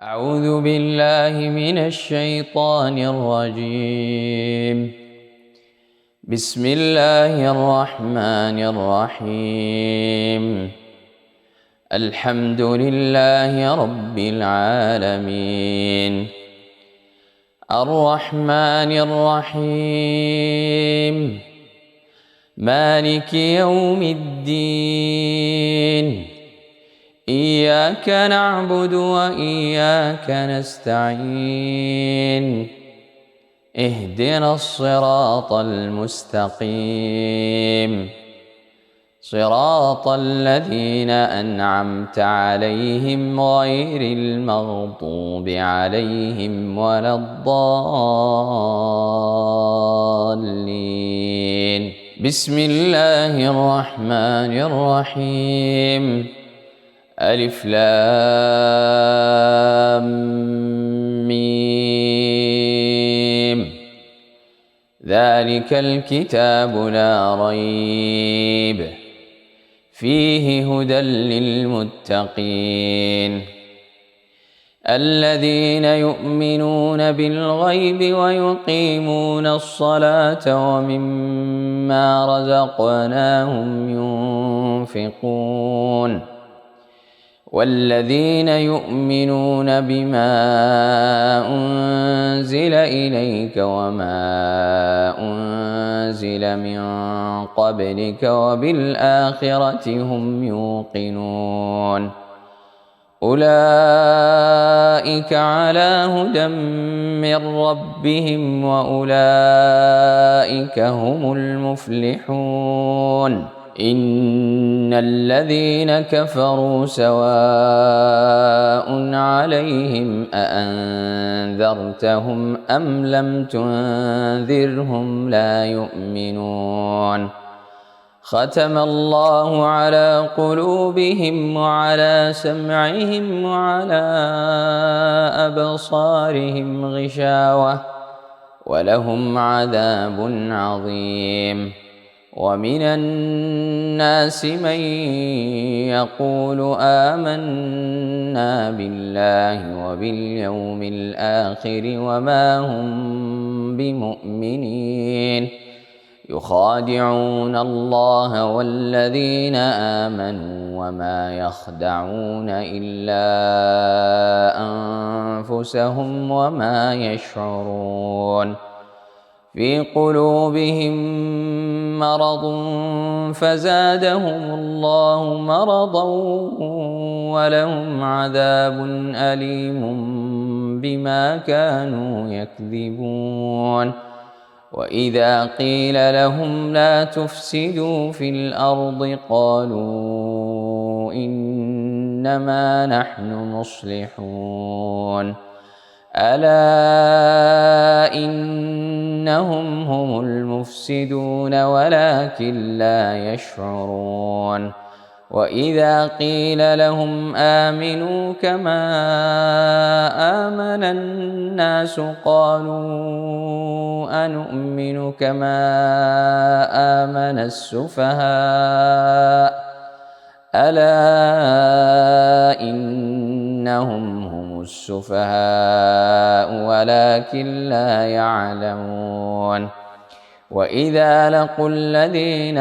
أعوذ بالله من الشيطان الرجيم. بسم الله الرحمن الرحيم. الحمد لله رب العالمين، الرحمن الرحيم، مالك يوم الدين، إياك نعبد وإياك نستعين، اهدنا الصراط المستقيم، صراط الذين أنعمت عليهم غير المغضوب عليهم ولا الضالين. بسم الله الرحمن الرحيم. ألف لام ميم. ذلك الكتاب لا ريب فيه هدى للمتقين الذين يؤمنون بالغيب ويقيمون الصلاة ومما رزقناهم ينفقون والذين يؤمنون بما أنزل إليك وما أنزل من قبلك وبالآخرة هم يوقنون أولئك على هدى من ربهم وأولئك هم المفلحون. إن الذين كفروا سواء عليهم أأنذرتهم أم لم تنذرهم لا يؤمنون. ختم الله على قلوبهم وعلى سمعهم وعلى أبصارهم غشاوة ولهم عذاب عظيم. ومن الناس من يقول آمنا بالله وباليوم الآخر وما هم بمؤمنين يخادعون الله والذين آمنوا وما يخدعون إلا أنفسهم وما يشعرون. في قلوبهم مرض فزادهم الله مرضا ولهم عذاب أليم بما كانوا يكذبون. وإذا قيل لهم لا تفسدوا في الأرض قالوا إنما نحن مصلحون. ألا إنهم هم المفسدون ولكن لا يشعرون. وإذا قيل لهم آمنوا كما آمن الناس قالوا أنؤمن كما آمن السفهاء ألا إنهم هم السفهاء ولكن لا يعلمون. وإذا لقوا الذين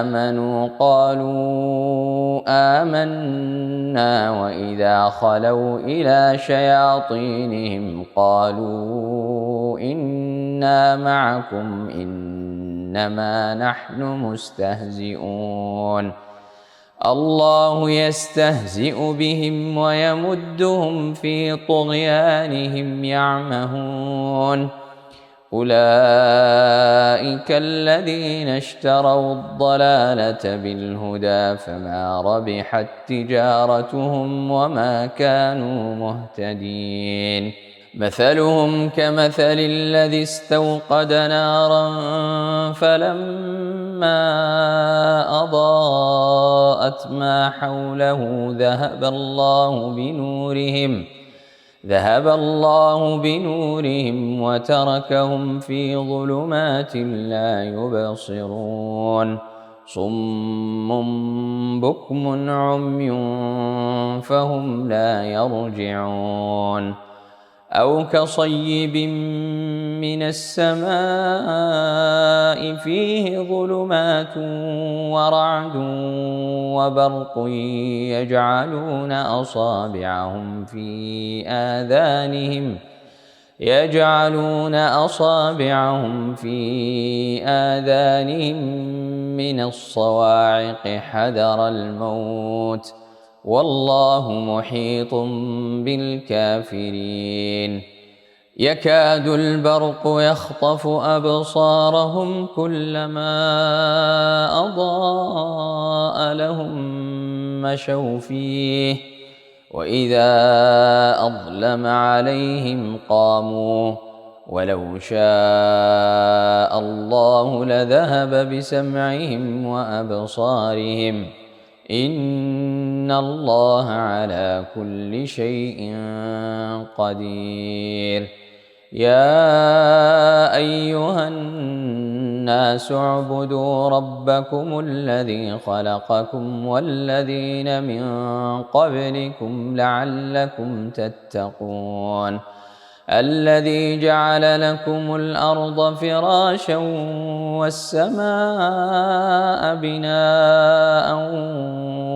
آمنوا قالوا آمنا وإذا خلوا إلى شياطينهم قالوا إنا معكم إنما نحن مستهزئون. الله يستهزئ بهم ويمدهم في طغيانهم يعمهون. أولئك الذين اشتروا الضلالة بالهدى فما ربحت تجارتهم وما كانوا مهتدين. مثلهم كمثل الذي استوقد نارا فلما أضاءت ما حوله ذهب الله بنورهم وتركهم في ظلمات لا يبصرون. صم بكم عمي فهم لا يرجعون أو كصيب من السماء فيه ظلمات ورعد وبرق يجعلون أصابعهم في آذانهم من الصواعق حذر الموت والله محيط بالكافرين يكاد البرق يخطف أبصارهم كلما أضاء لهم مشوا فيه وإذا أظلم عليهم قاموا ولو شاء الله لذهب بسمعهم وأبصارهم إن الله على كل شيء قدير يا أيها الناس اعبدوا ربكم الذي خلقكم والذين من قبلكم لعلكم تتقون الذي جعل لكم الأرض فراشا والسماء بناء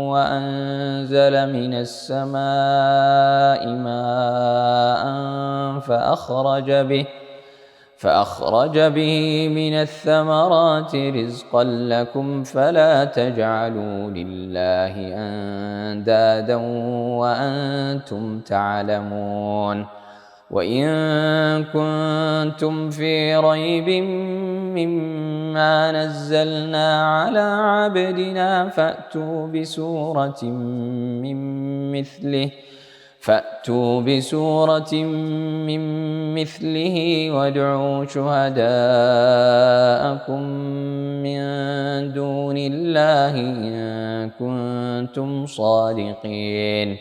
وأنزل من السماء ماء فأخرج به من الثمرات رزقا لكم فلا تجعلوا لله أندادا وأنتم تعلمون وإن كنتم في ريب مما نزلنا على عبدنا فأتوا بسورة من مثله وادعوا شهداءكم من دون الله إن كنتم صادقين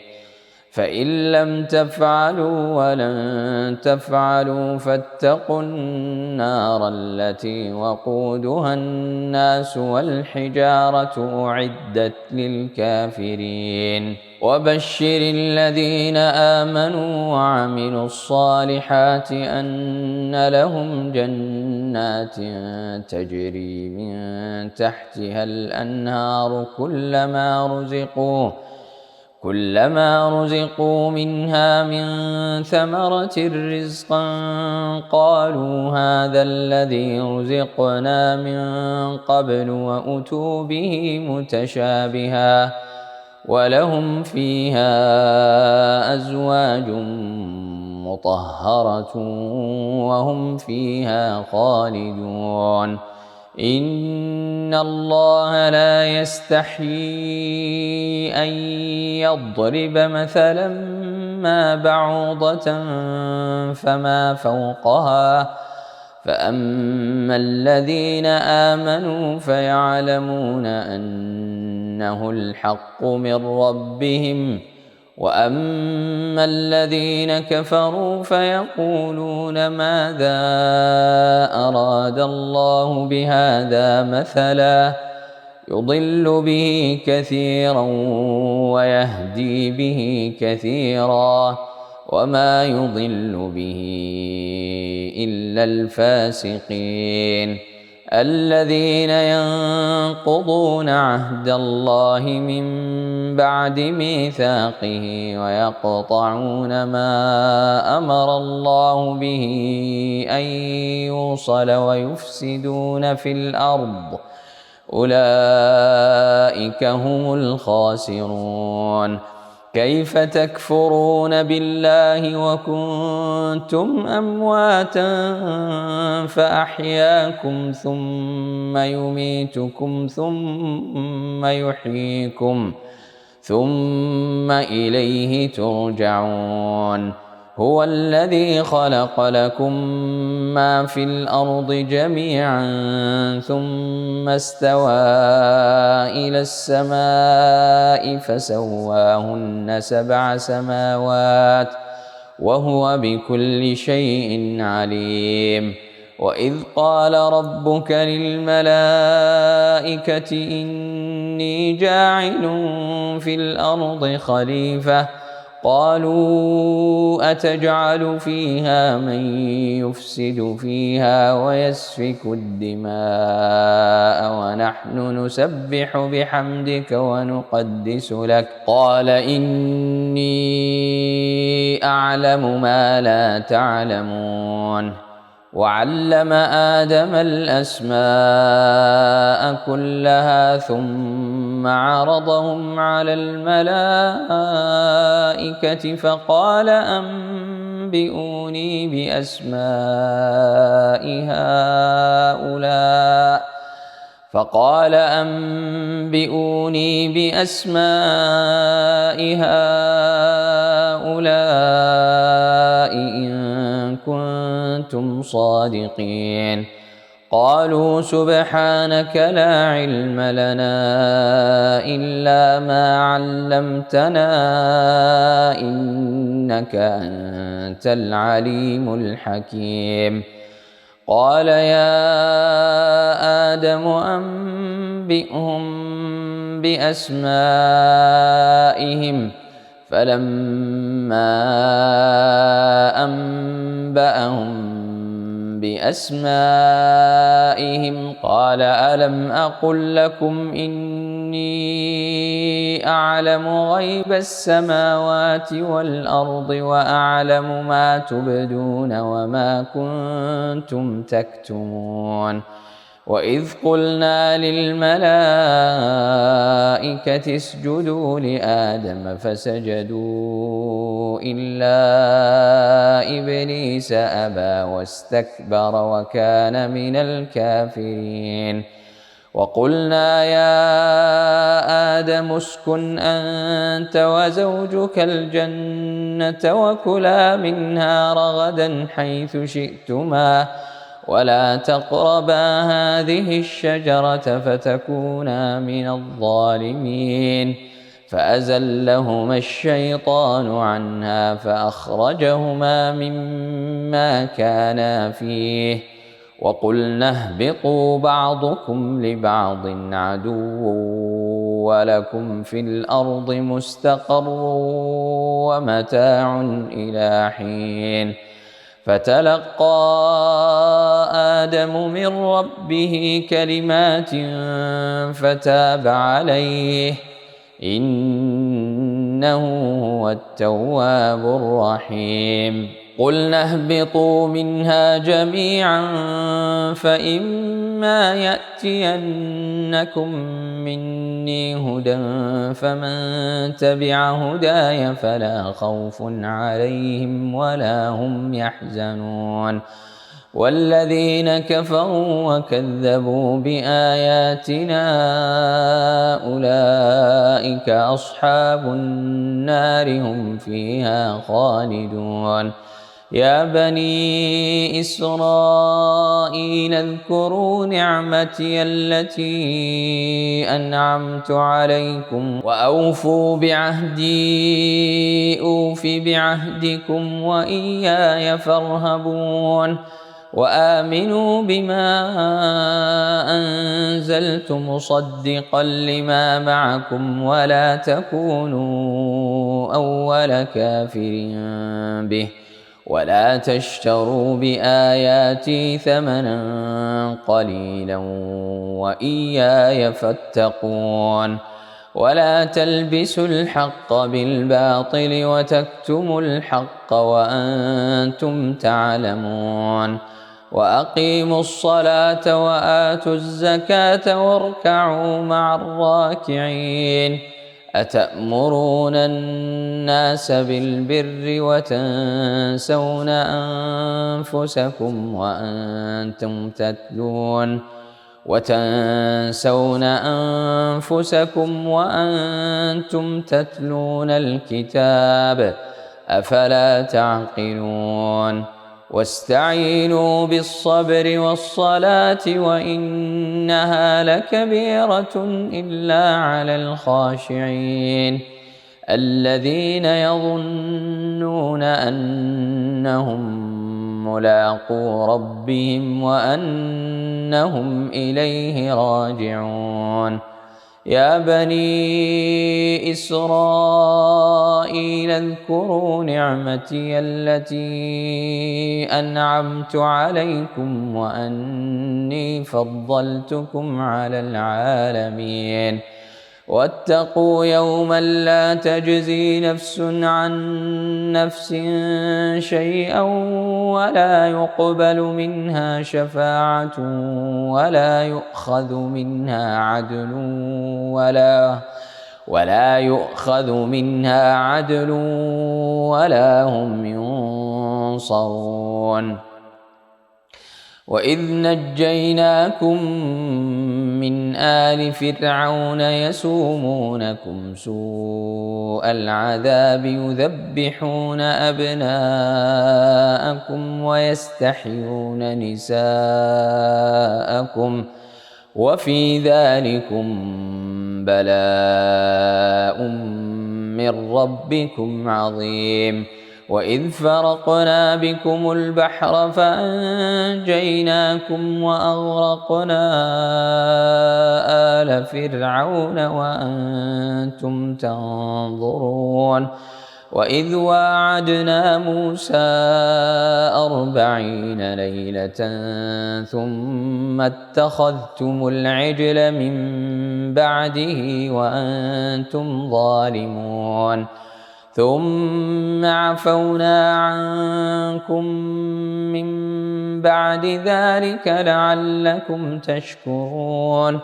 فإن لم تفعلوا ولن تفعلوا فاتقوا النار التي وقودها الناس والحجارة أعدت للكافرين وبشر الذين آمنوا وعملوا الصالحات أن لهم جنات تجري من تحتها الأنهار كلما رزقوا منها من ثمرة رزقا قالوا هذا الذي رزقنا من قبل وأتوا به متشابها ولهم فيها أزواج مطهرة وهم فيها خالدون إن الله لا يستحيي أن يضرب مثلا ما بعوضة فما فوقها فأما الذين آمنوا فيعلمون أنه الحق من ربهم وأما الذين كفروا فيقولون ماذا أراد الله بهذا مثلا يضل به كثيرا ويهدي به كثيرا وما يضل به إلا الفاسقين الذين ينقضون عهد الله من بعد ميثاقه ويقطعون ما أمر الله به أن يوصل ويفسدون في الأرض أولئك هم الخاسرون كيف تكفرون بالله وكنتم أمواتا فأحياكم ثم يميتكم ثم يحييكم ثم إليه ترجعون هو الذي خلق لكم ما في الأرض جميعا ثم استوى إلى السماء فسواهن 7 سماوات وهو بكل شيء عليم وإذ قال ربك للملائكة إني جاعل في الأرض خليفة قالوا أتجعل فيها من يفسد فيها ويسفك الدماء ونحن نسبح بحمدك ونقدس لك قال إني أعلم ما لا تعلمون وعلم آدم الأسماء كلها ثم عرضهم على الملائكة فقال أنبئوني بأسماء هؤلاء إن كنتم صادقين قالوا سبحانك لا علم لنا إلا ما علمتنا إنك أنت العليم الحكيم قال يا آدم أنبئهم بأسمائهم فلما أنبأهم بأسمائهم قال ألم أقل لكم إني أعلم غيب السماوات والأرض وأعلم ما تبدون وما كنتم تكتمون وإذ قلنا للملائكة اسجدوا لآدم فسجدوا إلا إبليس أبى واستكبر وكان من الكافرين وقلنا يا آدم اسكن أنت وزوجك الجنة وكلا منها رغدا حيث شئتما ولا تقربا هذه الشجرة فتكونا من الظالمين فأزلهما الشيطان عنها فأخرجهما مما كانا فيه وقلنا اهبطوا بعضكم لبعض عدو ولكم في الأرض مستقر ومتاع إلى حين فتلقى آدم من ربه كلمات فتاب عليه إنه هو التواب الرحيم قلنا اهبطوا منها جميعا فإما يأتينكم مني هدى فمن تبع هداي فلا خوف عليهم ولا هم يحزنون والذين كفروا وكذبوا بآياتنا أولئك أصحاب النار هم فيها خالدون يا بني إسرائيل اذكروا نعمتي التي أنعمت عليكم وأوفوا بعهدي أوف بعهدكم وإياي فارهبون وآمنوا بما أنزلت مصدقا لما معكم ولا تكونوا أول كافر به ولا تشتروا بآياتي ثمنا قليلا وإياي فاتقون ولا تلبسوا الحق بالباطل وتكتموا الحق وأنتم تعلمون وأقيموا الصلاة وآتوا الزكاة واركعوا مع الراكعين أتأمرون الناس بالبر وتنسون أنفسكم وأنتم تتلون الكتاب أفلا تعقلون واستعينوا بالصبر والصلاة وإنها لكبيرة إلا على الخاشعين الذين يظنون أنهم ملاقو ربهم وأنهم إليه راجعون. يا بني إسرائيل اذكروا نعمتي التي أنعمت عليكم وأني فضلتكم على العالمين. واتقوا يوما لا تجزي نفس عن نفس شيئا ولا يقبل منها شفاعة ولا يؤخذ منها عدل ولا هم ينصرون. وإذ نجيناكم من آل فرعون يسومونكم سوء العذاب يذبحون أبناءكم ويستحيون نساءكم وفي ذلكم بلاء من ربكم عظيم. وإذ فرقنا بكم البحر فأنجيناكم وأغرقنا آل فرعون وأنتم تنظرون. وإذ واعدنا موسى 40 ليلة ثم اتخذتم العجل من بعده وأنتم ظالمون. ثم عفونا عنكم من بعد ذلك لعلكم تشكرون.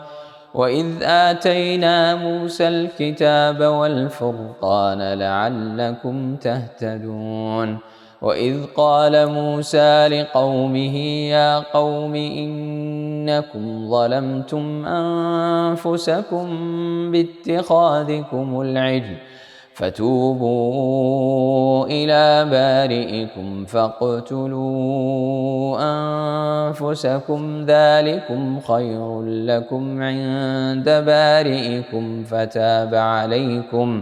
وإذ آتينا موسى الكتاب والفرقان لعلكم تهتدون. وإذ قال موسى لقومه يا قوم إنكم ظلمتم أنفسكم باتخاذكم العجل فتوبوا إلى بارئكم فاقتلوا أنفسكم ذلكم خير لكم عند بارئكم فتاب عليكم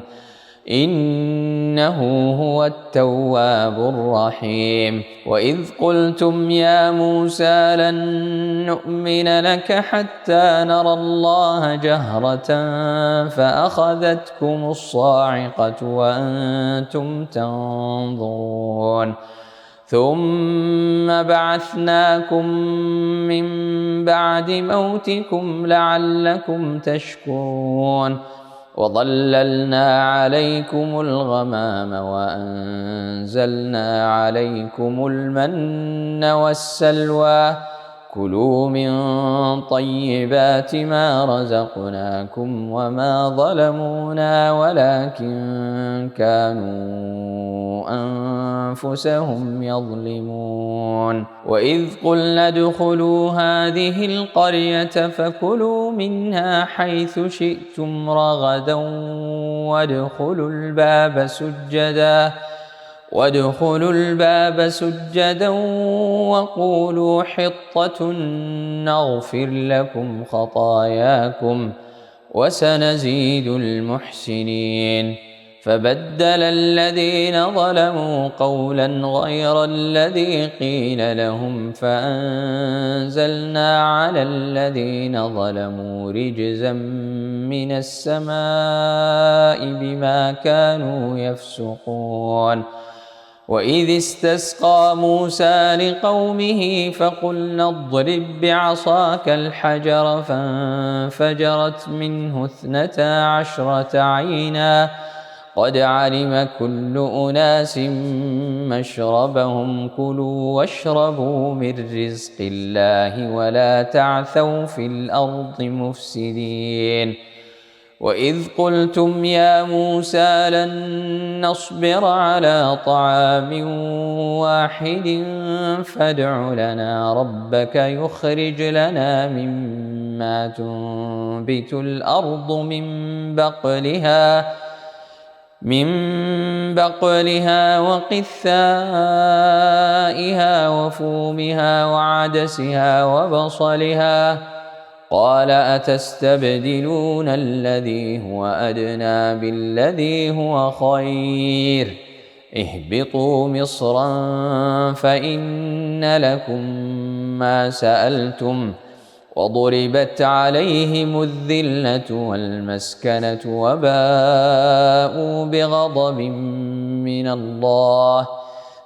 إنه هو التواب الرحيم. وإذ قلتم يا موسى لن نؤمن لك حتى نرى الله جهرة فأخذتكم الصاعقة وأنتم تنظرون. ثم بعثناكم من بعد موتكم لعلكم تشكرون. وظللنا عليكم الغمام وأنزلنا عليكم المن والسلوى كلوا من طيبات ما رزقناكم وما ظلمونا ولكن كانوا أنفسهم يظلمون. وإذ قلنا ادخلوا هذه القرية فكلوا منها حيث شئتم رغدا وادخلوا الباب سجدا وقولوا حطة نغفر لكم خطاياكم وسنزيد المحسنين. فبدل الذين ظلموا قولا غير الذي قيل لهم فأنزلنا على الذين ظلموا رجزا من السماء بما كانوا يفسقون. وإذ استسقى موسى لقومه فقلنا اضرب بعصاك الحجر فانفجرت منه 12 عينا قد علم كل أناس مشربهم كلوا واشربوا من رزق الله ولا تعثوا في الأرض مفسدين. وإذ قلتم يا موسى لن نصبر على طعام واحد فادع لنا ربك يخرج لنا مما تنبت الأرض من بقلها وقثائها وفومها وعدسها وبصلها قال أتستبدلون الذي هو أدنى بالذي هو خير اهبطوا مصرا فإن لكم ما سألتم وضربت عليهم الذلة والمسكنة وباءوا بغضب من الله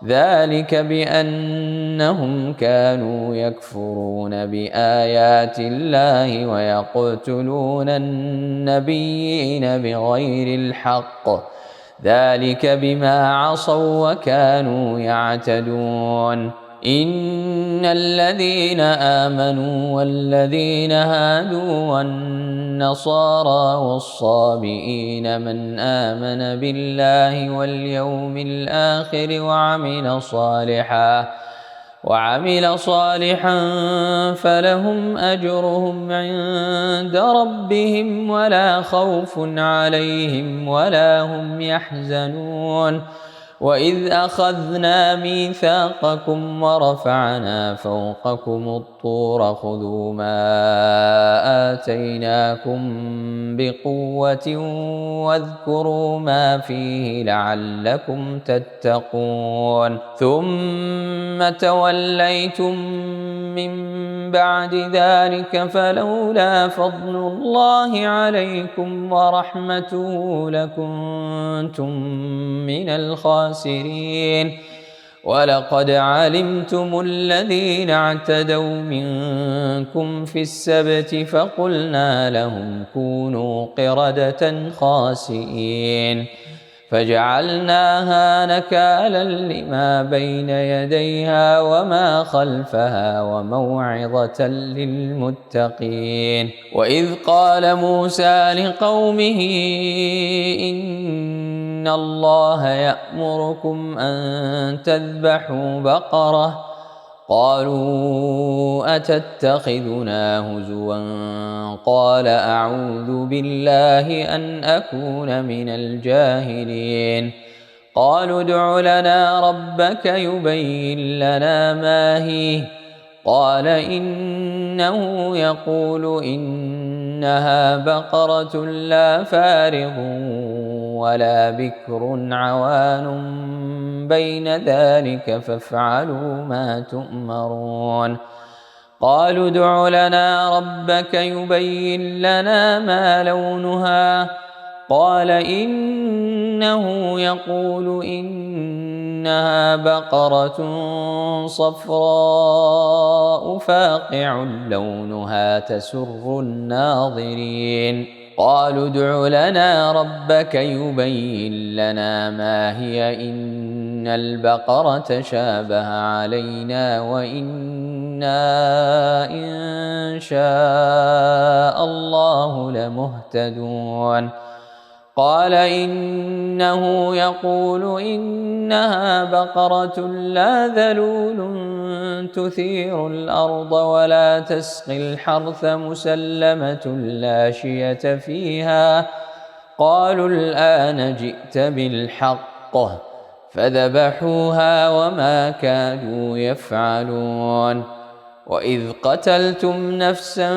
ذلك بأنهم كانوا يكفرون بآيات الله ويقتلون النبيين بغير الحق ذلك بما عصوا وكانوا يعتدون إن الذين آمنوا والذين هادوا والنصارى والصابئين من آمن بالله واليوم الآخر وعمل صالحا فلهم أجرهم عند ربهم ولا خوف عليهم ولا هم يحزنون وإذ أخذنا ميثاقكم ورفعنا فوقكم الطور خذوا ما آتيناكم بقوة واذكروا ما فيه لعلكم تتقون ثم توليتم من بعد ذلك فلولا فضل الله عليكم ورحمته لكنتم من الخاسرين ولقد علمتم الذين اعتدوا منكم في السبت فقلنا لهم كونوا قردة خاسئين فجعلناها نكالا لما بين يديها وما خلفها وموعظة للمتقين وإذ قال موسى لقومه إن الله يأمركم أن تذبحوا بقرة قالوا أتتخذنا هزوا قال أعوذ بالله أن أكون من الجاهلين قالوا ادع لنا ربك يبين لنا ما هي قال إنه يقول إنها بقرة لا فارغ ولا بكر عوان بين ذلك فافعلوا ما تؤمرون قالوا ادع لنا ربك يبين لنا ما لونها قال إنه يقول إنها بقرة صفراء فاقع لونها تسر الناظرين قالوا ادع لنا ربك يبين لنا ما هي إن البقرة شابه علينا وإنا إن شاء الله لمهتدون قال إنه يقول إنها بقرة لا ذلول تثير الأرض ولا تسقي الحرث مسلمة لا شية فيها قالوا الآن جئت بالحق فذبحوها وما كادوا يفعلون وإذ قتلتم نفسا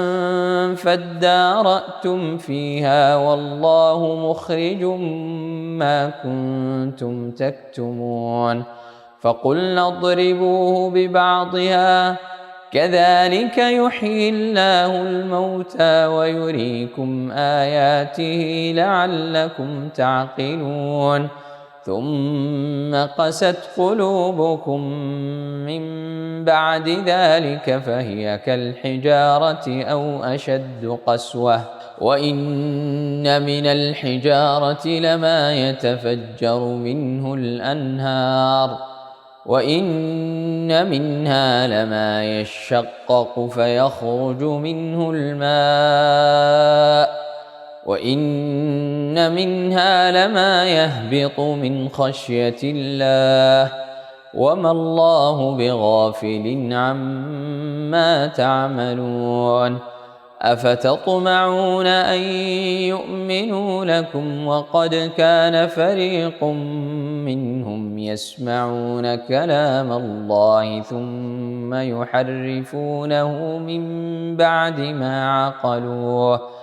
فادارأتم فيها والله مخرج ما كنتم تكتمون فقلنا اضربوه ببعضها كذلك يحيي الله الموتى ويريكم آياته لعلكم تعقلون ثم قست قلوبكم من بعد ذلك فهي كالحجارة أو أشد قسوة وإن من الحجارة لما يتفجر منه الأنهار وإن منها لما يشقق فيخرج منه الماء وإن منها لما يهبط من خشية الله وما الله بغافل عما تعملون أفتطمعون أن يؤمنوا لكم وقد كان فريق منهم يسمعون كلام الله ثم يحرفونه من بعد ما عقلوه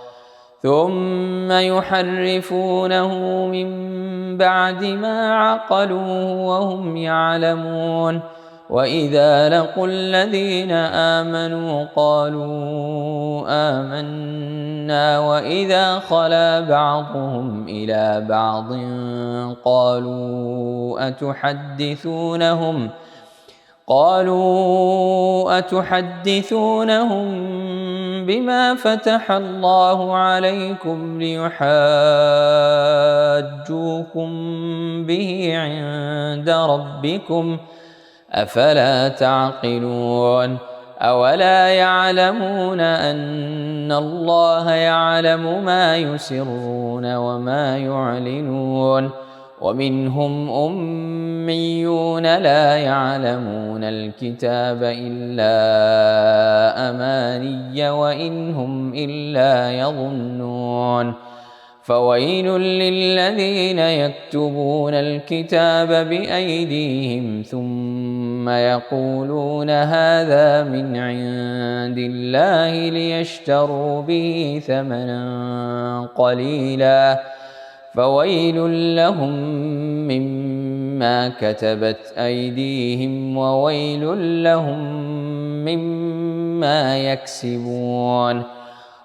ثم يحرفونه من بعد ما عقلوه وهم يعلمون. وإذا لقوا الذين آمنوا قالوا آمنا وإذا خلا بعضهم إلى بعض قالوا أتحدثونهم بما فتح الله عليكم ليحاجوكم به عند ربكم أفلا تعقلون. أولا يعلمون أن الله يعلم ما يسرون وما يعلنون. ومنهم أميون لا يعلمون الكتاب إلا أماني وإن هم إلا يظنون. فويل للذين يكتبون الكتاب بأيديهم ثم يقولون هذا من عند الله ليشتروا به ثمنا قليلا فويل لهم مما كتبت أيديهم وويل لهم مما يكسبون.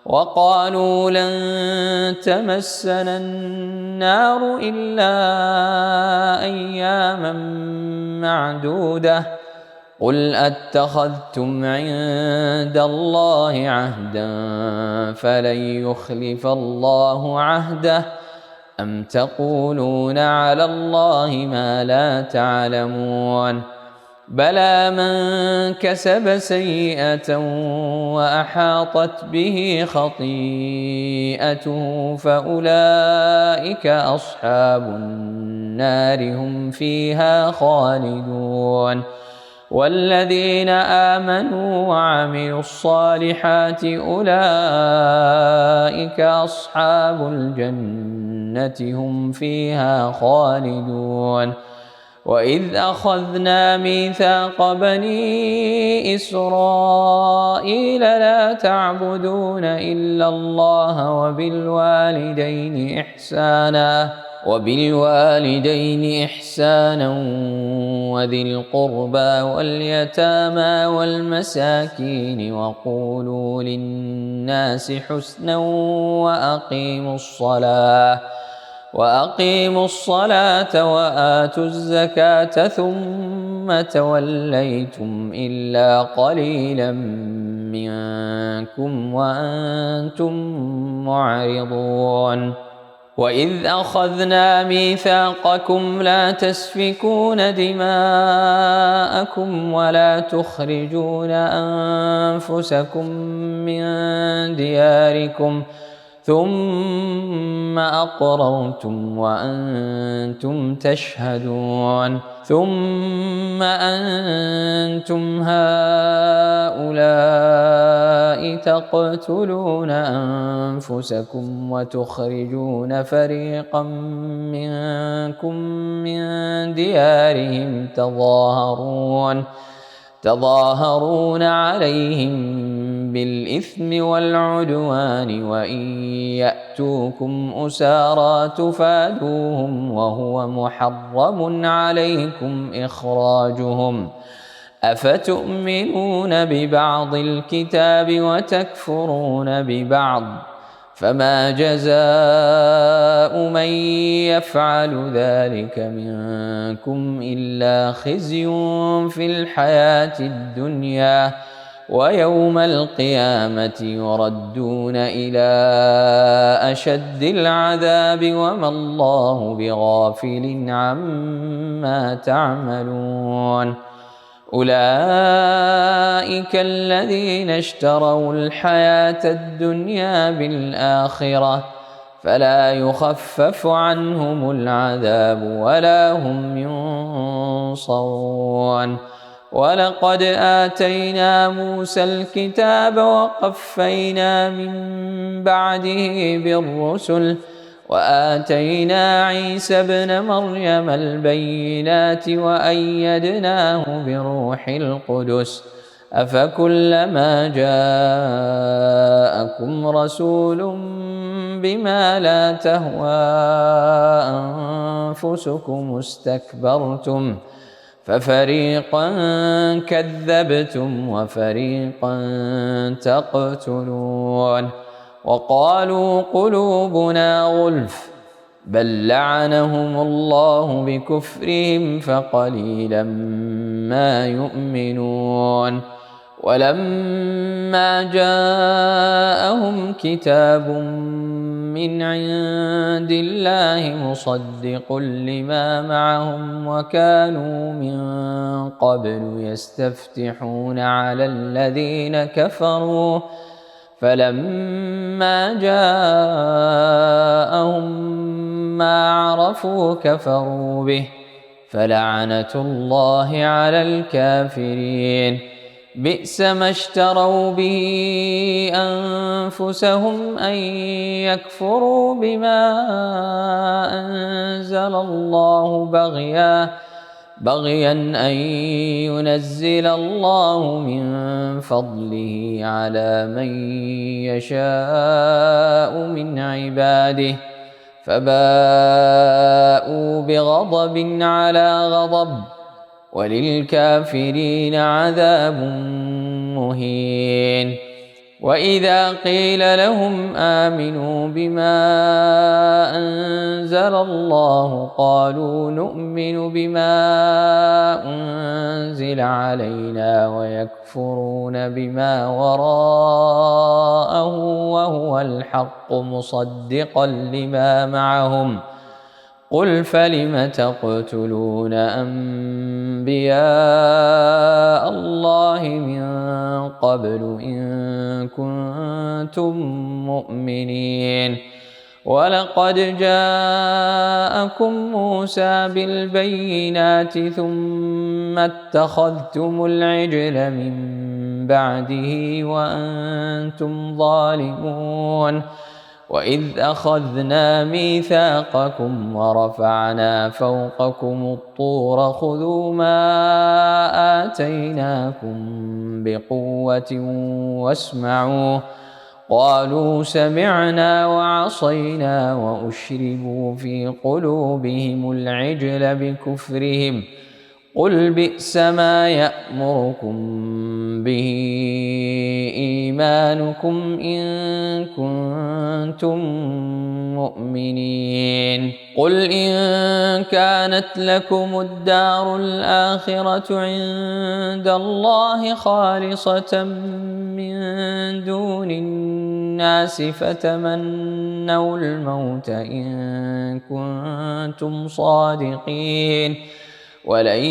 وقالوا لن تمسنا النار إلا أياما معدودة قل أتخذتم عند الله عهدا فلن يخلف الله عهده أم تقولون على الله ما لا تعلمون. بلى من كسب سيئة وأحاطت به خطيئته فأولئك أصحاب النار هم فيها خالدون. والذين آمنوا وعملوا الصالحات أولئك أصحاب الجنة هم فيها خالدون. وإذ أخذنا ميثاق بني إسرائيل لا تعبدون إلا الله وبالوالدين إحسانا وذي القربى واليتامى والمساكين وقولوا للناس حسنا وأقيموا الصلاة وآتوا الزكاة ثم توليتم إلا قليلا منكم وأنتم معرضون. وإذ أخذنا ميثاقكم لا تسفكون دماءكم ولا تخرجون أنفسكم من دياركم ثم أقررتم وأنتم تشهدون. ثم أنتم هؤلاء تقتلون أنفسكم وتخرجون فريقا منكم من ديارهم تظاهرون عليهم بالإثم والعدوان وإن يأتوكم أسارى تفادوهم وهو محرم عليكم إخراجهم أفتؤمنون ببعض الكتاب وتكفرون ببعض فما جزاء من يفعل ذلك منكم إلا خزي في الحياة الدنيا ويوم القيامة يردون إلى أشد العذاب وما الله بغافل عما تعملون. أولئك الذين اشتروا الحياة الدنيا بالآخرة فلا يخفف عنهم العذاب ولا هم ينصرون. ولقد آتينا موسى الكتاب وقفينا من بعده بالرسل وآتينا عيسى ابن مريم البينات وأيدناه بروح القدس أفكلما جاءكم رسول بما لا تهوى أنفسكم استكبرتم ففريقا كذبتم وفريقا تقتلون وقالوا قلوبنا غلف بل لعنهم الله بكفرهم فقليلا ما يؤمنون ولما جاءهم كتاب من عند الله مصدق لما معهم وكانوا من قبل يستفتحون على الذين كفروا فلما جاءهم ما عرفوا كفروا به فلعنة الله على الكافرين بئس ما اشتروا به أنفسهم أن يكفروا بما أنزل الله بغيا أن ينزل الله من فضله على من يشاء من عباده فباءوا بغضب على غضب وللكافرين عذاب مهين وإذا قيل لهم آمنوا بما أنزل الله قالوا نؤمن بما أنزل علينا ويكفرون بما وراءه وهو الحق مصدقا لما معهم قل فلم تقتلون أنبياء الله من قبل إن كنتم مؤمنين ولقد جاءكم موسى بالبينات ثم اتخذتم العجل من بعده وأنتم ظالمون وإذ أخذنا ميثاقكم ورفعنا فوقكم الطور خذوا ما آتيناكم بقوة واسمعوا قالوا سمعنا وعصينا وأشربوا في قلوبهم العجل بكفرهم قل بئس ما يأمركم به إيمانكم إن كنتم مؤمنين قل إن كانت لكم الدار الآخرة عند الله خالصة من دون الناس فتمنوا الموت إن كنتم صادقين ولن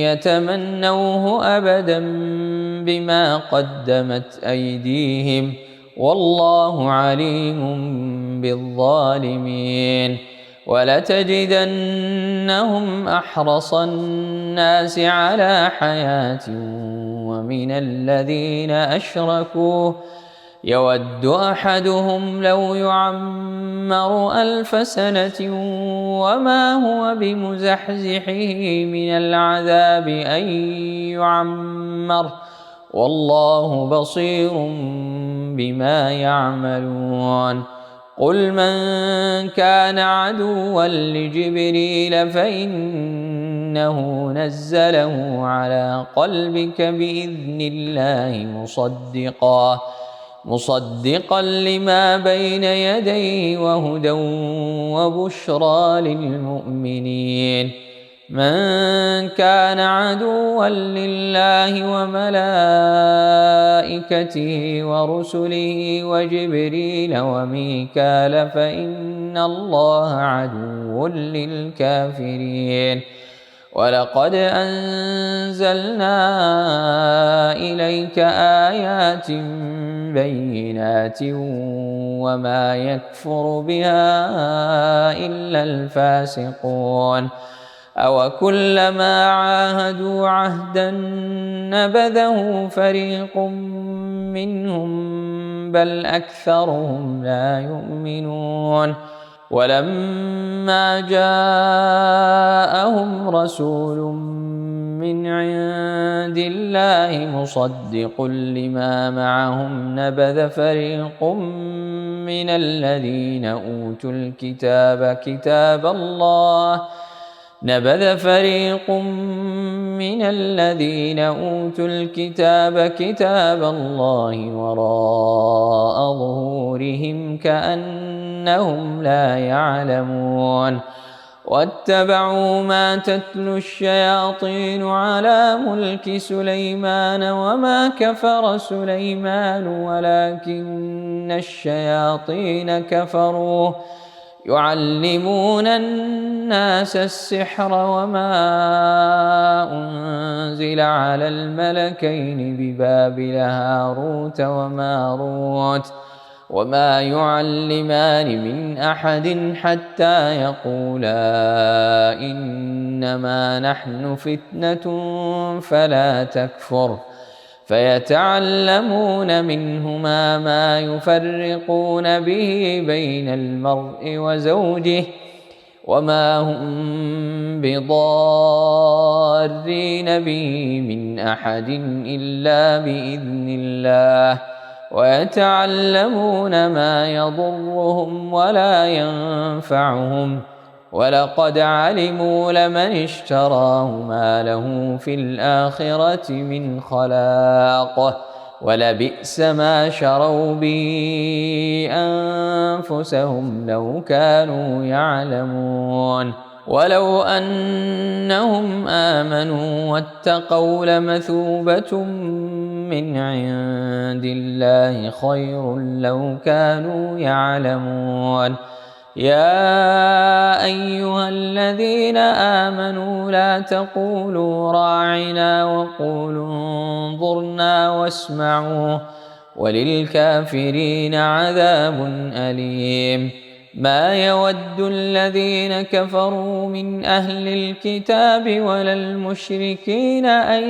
يتمنوه أبدا بما قدمت أيديهم والله عليم بالظالمين ولتجدنهم أحرص الناس على حياة ومن الذين أشركوا يود أحدهم لو يعمر 1000 سنة وما هو بمزحزحه من العذاب أن يعمر والله بصير بما يعملون قل من كان عدوا لجبريل فإنه نزله على قلبك بإذن الله مصدقا لما بين يديه وهدى وبشرى للمؤمنين من كان عدوا لله وملائكته ورسله وجبريل وميكال فإن الله عدو للكافرين ولقد أنزلنا إليك آيات بينات وما يكفر بها إلا الفاسقون أوكلما عاهدوا عهدا نبذه فريق منهم بل أكثرهم لا يؤمنون ولما جاءهم رسول من عند الله مصدق لما معهم نبذ فريق من الذين أوتوا الكتاب كتاب الله وراء ظهورهم كأنهم لا يعلمون واتبعوا ما تتلو الشياطين على ملك سليمان وما كفر سليمان ولكن الشياطين كفروا يعلمون الناس السحر وما أنزل على الملكين ببابل هاروت وماروت وما يعلمان من أحد حتى يقولا إنما نحن فتنة فلا تكفر فيتعلمون منهما ما يفرقون به بين المرء وزوجه وما هم بضارين به من أحد إلا بإذن الله ويتعلمون ما يضرهم ولا ينفعهم ولقد علموا لمن اشتراه ما له في الآخرة من خلاق ولبئس ما شروا به أنفسهم لو كانوا يعلمون ولو أنهم آمنوا واتقوا لمثوبة من عند الله خير لو كانوا يعلمون يا أيها الذين آمنوا لا تقولوا راعنا وقولوا انظرنا واسمعوا وللكافرين عذاب أليم ما يود الذين كفروا من أهل الكتاب ولا المشركين أن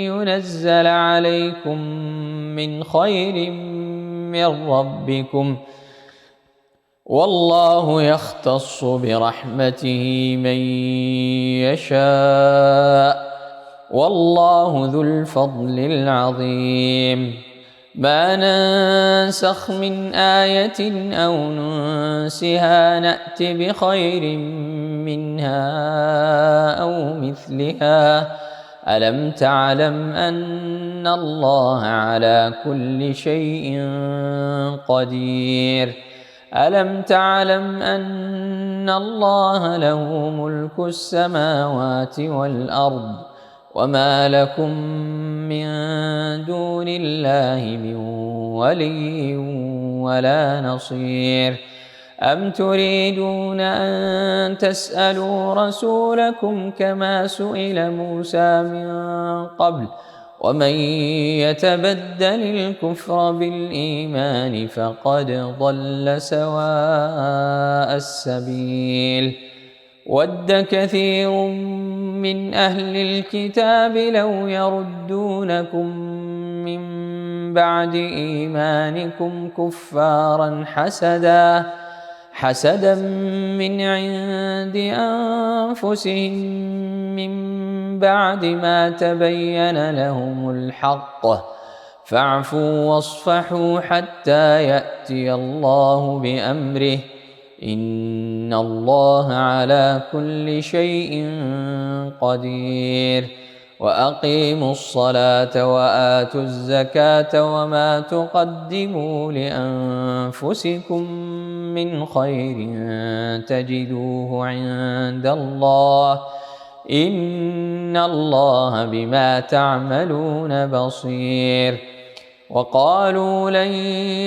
ينزل عليكم من خير من ربكم والله يختص برحمته من يشاء والله ذو الفضل العظيم ما ننسخ من آية أو ننسها نأت بخير منها أو مثلها ألم تعلم أن الله على كل شيء قدير ألم تعلم أن الله له ملك السماوات والأرض وما لكم من دون الله من ولي ولا نصير أم تريدون أن تسألوا رسولكم كما سئل موسى من قبل ومن يتبدل الكفر بالإيمان فقد ضل سواء السبيل ود كثير من أهل الكتاب لو يردونكم من بعد إيمانكم كفارا حسدا من عند أنفسهم من بعد ما تبين لهم الحق فاعفوا واصفحوا حتى يأتي الله بأمره إن الله على كل شيء قدير وأقيموا الصلاة وآتوا الزكاة وما تقدموا لأنفسكم من خير تجدوه عند الله إن الله بما تعملون بصير وقالوا لن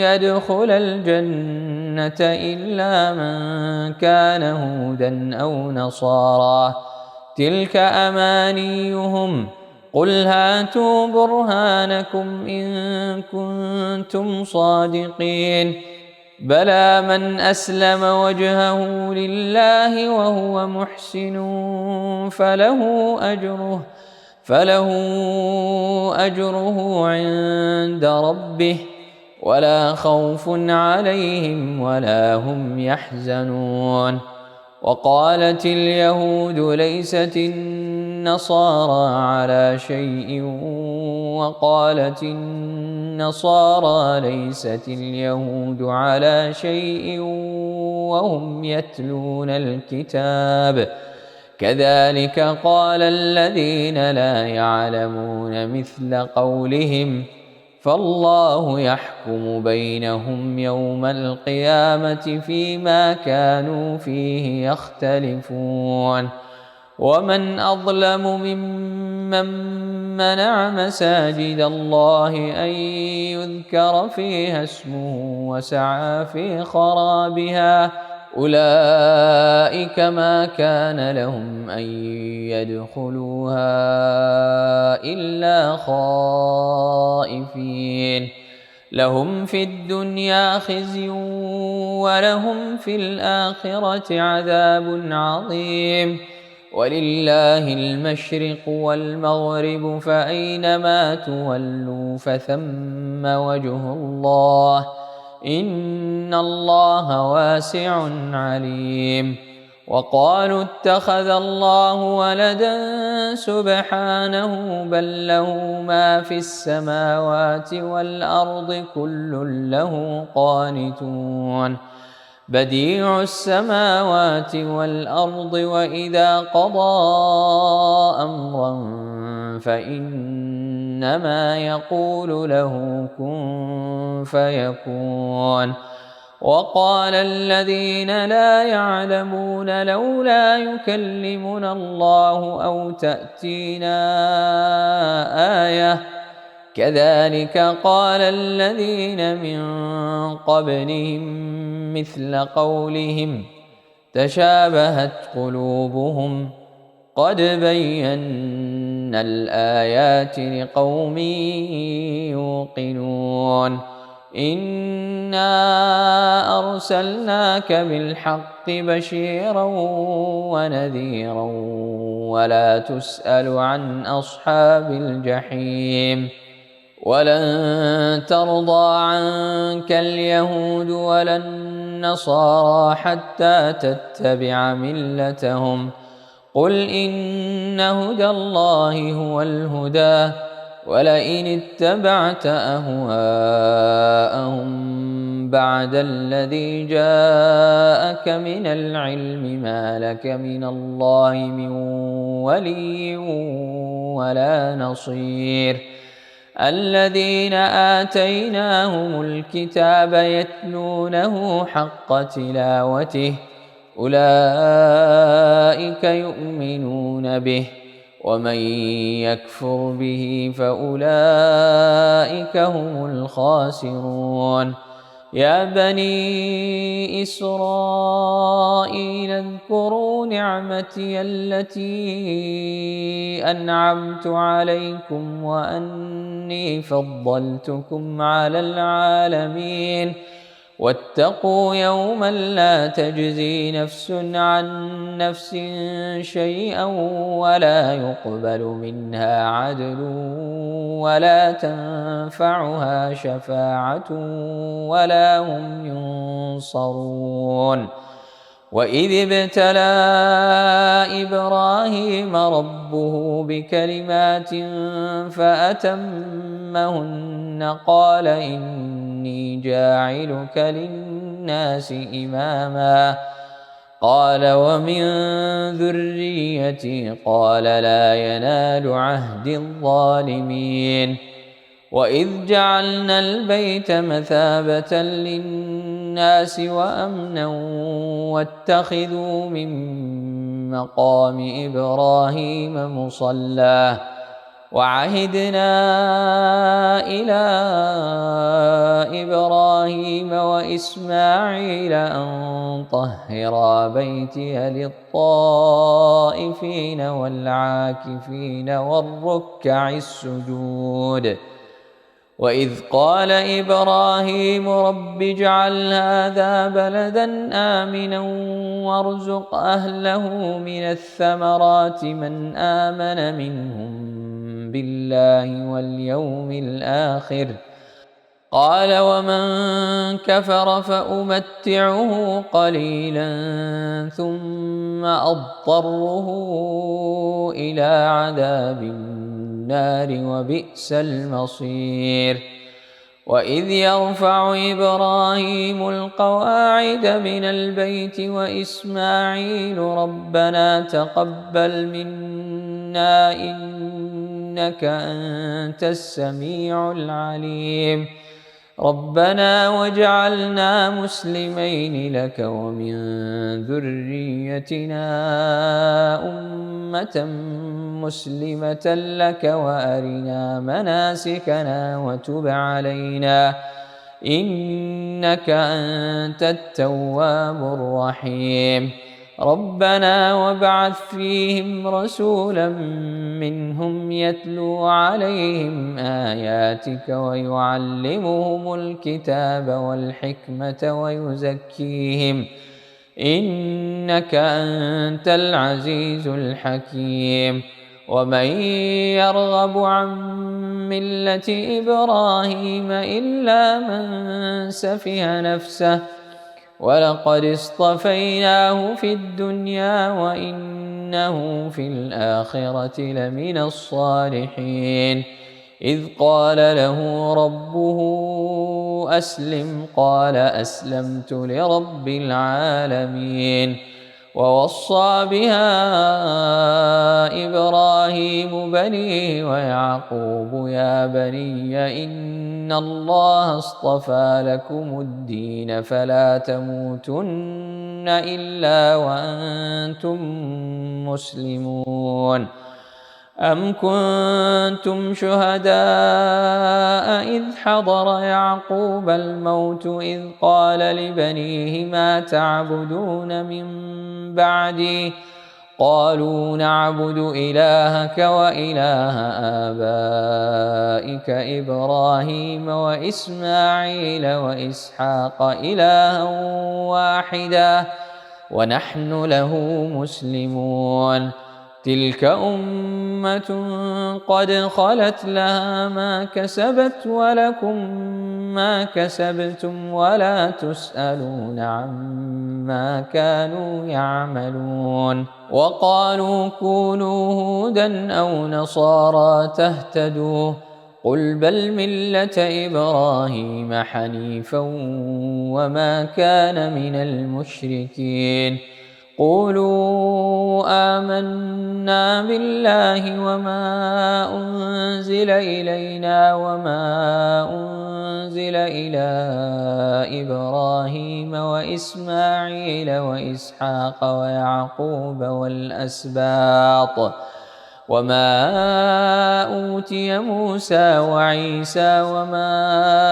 يدخل الجنة إلا من كان هودا أو نصارى تلك أمانيهم قل هاتوا برهانكم إن كنتم صادقين بلى من أسلم وجهه لله وهو محسن فله أجره عند ربه ولا خوف عليهم ولا هم يحزنون وقالت اليهود ليست النصارى على شيء وقالت النصارى ليست اليهود على شيء وهم يتلون الكتاب كذلك قال الذين لا يعلمون مثل قولهم فالله يحكم بينهم يوم القيامة فيما كانوا فيه يختلفون ومن أظلم ممن منع مساجد الله أن يذكر فيها اسمه وسعى في خرابها أولئك ما كان لهم أن يدخلوها إلا خائفين لهم في الدنيا خزي ولهم في الآخرة عذاب عظيم ولله المشرق والمغرب فأينما تولوا فثم وجه الله إن الله واسع عليم وقالوا اتخذ الله ولدا سبحانه بل له ما في السماوات والأرض كل له قانتون بديع السماوات والأرض وإذا قضى أمرا فإنما يقول له كن فيكون وقال الذين لا يعلمون لولا يكلمنا الله أو تأتينا آية كذلك قال الذين من قبلهم مثل قولهم تشابهت قلوبهم قد بينا الآيات لقوم يوقنون إنا أرسلناك بالحق بشيرا ونذيرا ولا تسأل عن أصحاب الجحيم ولن ترضى عنك اليهود ولا النصارى حتى تتبع ملتهم قل إن هدى الله هو الهدى ولئن اتبعت أهواءهم بعد الذي جاءك من العلم ما لك من الله من ولي ولا نصير الذين آتيناهم الكتاب يتلونه حق تلاوته أولئك يؤمنون به ومن يكفر به فأولئك هم الخاسرون يا بني إسرائيل اذكروا نعمتي التي أنعمت عليكم وأني فضلتكم على العالمين واتقوا يوما لا تجزي نفس عن نفس شيئا ولا يقبل منها عدل ولا تنفعها شفاعة ولا هم ينصرون وإذ ابتلى إبراهيم ربه بكلمات فأتمهن قال إني جاعلك للناس إماما قال ومن ذريتي قال لا ينال عهد الظالمين وإذ جعلنا البيت مثابة للناس وأمنا واتخذوا من مقام إبراهيم مصلى وعهدنا إلى إبراهيم وإسماعيل أن طهرا بيتي للطائفين والعاكفين والركع السجود وإذ قال إبراهيم رب اجعل هذا بلدا آمنا وارزق أهله من الثمرات من آمن منهم بالله واليوم الآخر قال ومن كفر فأمتعه قليلا ثم أضطره إلى عذاب النار وبئس المصير وإذ يرفع إبراهيم القواعد من البيت وإسماعيل ربنا تقبل منا إنك أنت السميع العليم ربنا واجعلنا مسلمين لك ومن ذريتنا أمة مسلمة لك وأرنا مناسكنا وتب علينا إنك أنت التواب الرحيم ربنا وابعث فيهم رسولا منهم يتلو عليهم آياتك ويعلمهم الكتاب والحكمة ويزكيهم إنك أنت العزيز الحكيم ومن يرغب عن ملة إبراهيم إلا من سفه نفسه ولقد اصطفيناه في الدنيا وإنه في الآخرة لمن الصالحين إذ قال له ربه أسلم قال أسلمت لرب العالمين ووصى بها إبراهيم بنيه ويعقوب يا بني إن الله اصطفى لكم الدين فلا تموتن إلا وأنتم مسلمون أم كنتم شهداء إذ حضر يعقوب الموت إذ قال لبنيه ما تعبدون من بعدي قالوا نعبد إلهك وإله آبائك إبراهيم وإسماعيل وإسحاق إلها واحدا ونحن له مسلمون تلك أمة قد خلت لها ما كسبت ولكم ما كسبتم ولا تسألون عما كانوا يعملون وقالوا كونوا هودا أو نصارى تهتدوا قل بل ملة إبراهيم حنيفا وما كان من المشركين قولوا آمنا بالله وما أنزل إلينا وما أنزل إلى إبراهيم وإسماعيل وإسحاق ويعقوب والأسباط وما أوتي موسى وعيسى وما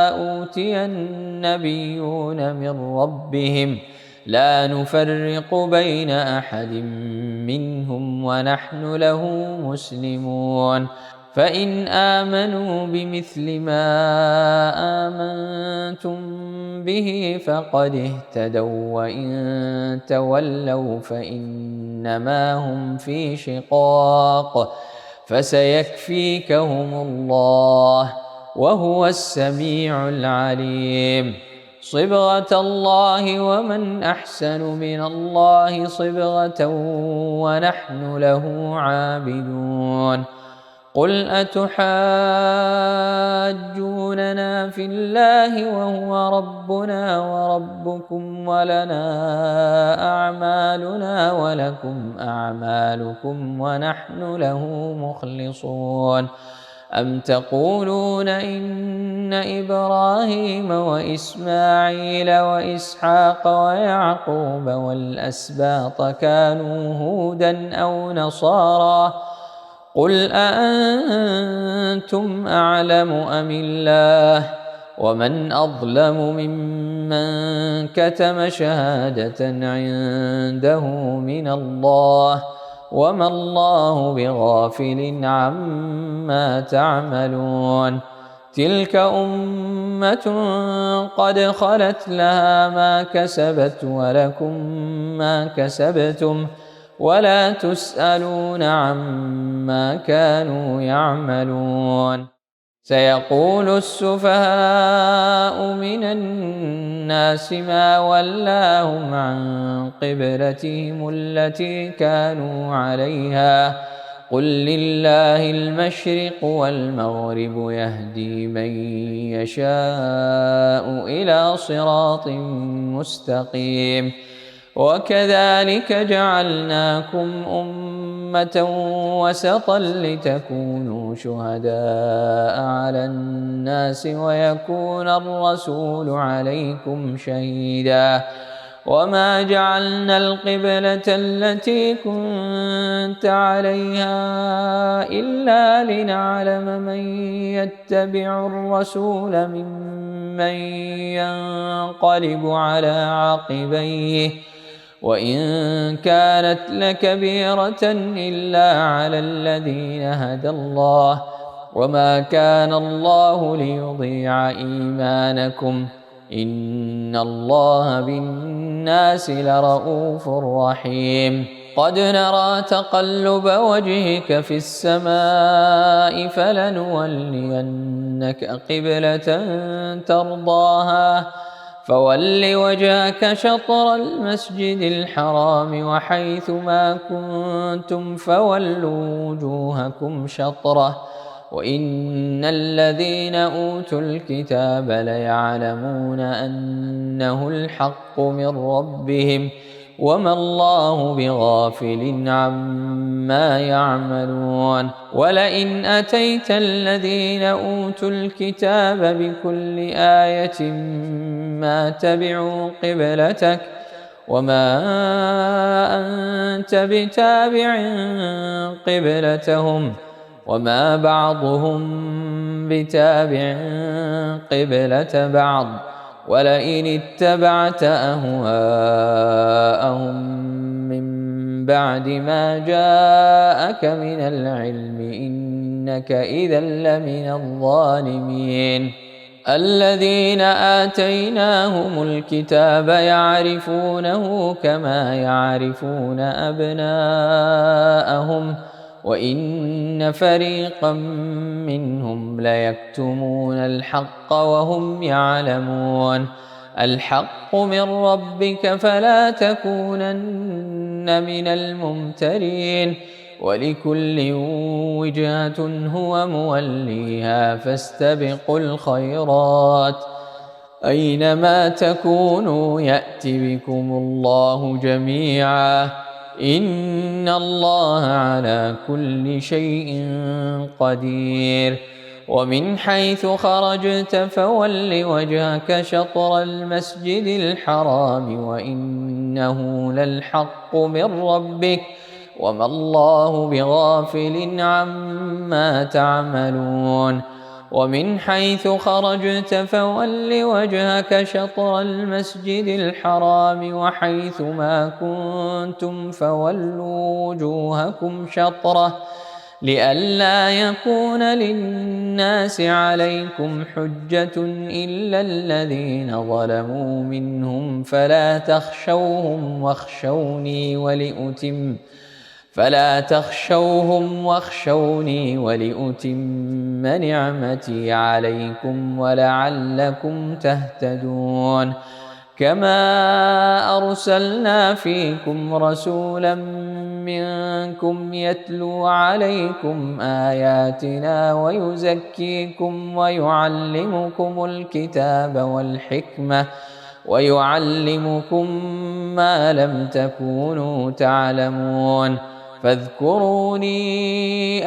أوتي النبيون من ربهم لا نفرق بين أحد منهم ونحن له مسلمون فإن آمنوا بمثل ما آمنتم به فقد اهتدوا وإن تولوا فإنما هم في شقاق فسيكفيكهم الله وهو السميع العليم صبغة الله ومن أحسن من الله صبغة ونحن له عابدون قل أتحاجوننا في الله وهو ربنا وربكم ولنا أعمالنا ولكم أعمالكم ونحن له مخلصون أم تقولون إن إبراهيم وإسماعيل وإسحاق ويعقوب والأسباط كانوا هودا أو نصارى قل أأنتم أعلم أم الله ومن أظلم ممن كتم شهادة عنده من الله وما الله بغافل عما تعملون تلك أمة قد خلت لها ما كسبت ولكم ما كسبتم ولا تسألون عما كانوا يعملون سيقول السفهاء من الناس ما ولاهم عن قبلتهم التي كانوا عليها قل لله المشرق والمغرب يهدي من يشاء إلى صراط مستقيم وكذلك جعلناكم أمة وسطا لتكونوا شهداء على الناس ويكون الرسول عليكم شهيدا وما جعلنا القبلة التي كنت عليها إلا لنعلم من يتبع الرسول ممن ينقلب على عقبيه وإن كانت لكبيرة إلا على الذين هدى الله وما كان الله ليضيع إيمانكم إن الله بالناس لرءوف رحيم قد نرى تقلب وجهك في السماء فلنولينك قبلة ترضاها فول وجهك شطر المسجد الحرام وحيث ما كنتم فولوا وجوهكم شطره وإن الذين أوتوا الكتاب ليعلمون أنه الحق من ربهم وما الله بغافل عما يعملون ولئن أتيت الذين أوتوا الكتاب بكل آية ما تبعوا قبلتك وما أنت بتابع قبلتهم وما بعضهم بتابع قبلة بعض ولئن اتبعت أهواءهم من بعد ما جاءك من العلم إنك إذا لمن الظالمين الذين آتيناهم الكتاب يعرفونه كما يعرفون أبناءهم وإن فريقا منهم ليكتمون الحق وهم يعلمون الحق من ربك فلا تكونن من الممترين ولكل وجهة هو موليها فاستبقوا الخيرات أينما تكونوا يأت بكم الله جميعا إن الله على كل شيء قدير ومن حيث خرجت فول وجهك شطر المسجد الحرام وإنه للحق من ربك وما الله بغافل عما تعملون ومن حيث خرجت فول وجهك شطر المسجد الحرام وحيث ما كنتم فولوا وجوهكم شطره لئلا يكون للناس عليكم حجة إلا الذين ظلموا منهم فلا تخشوهم واخشوني ولأتم نعمتي عليكم ولعلكم تهتدون كما أرسلنا فيكم رسولا منكم يتلو عليكم آياتنا ويزكيكم ويعلمكم الكتاب والحكمة ويعلمكم ما لم تكونوا تعلمون فاذكروني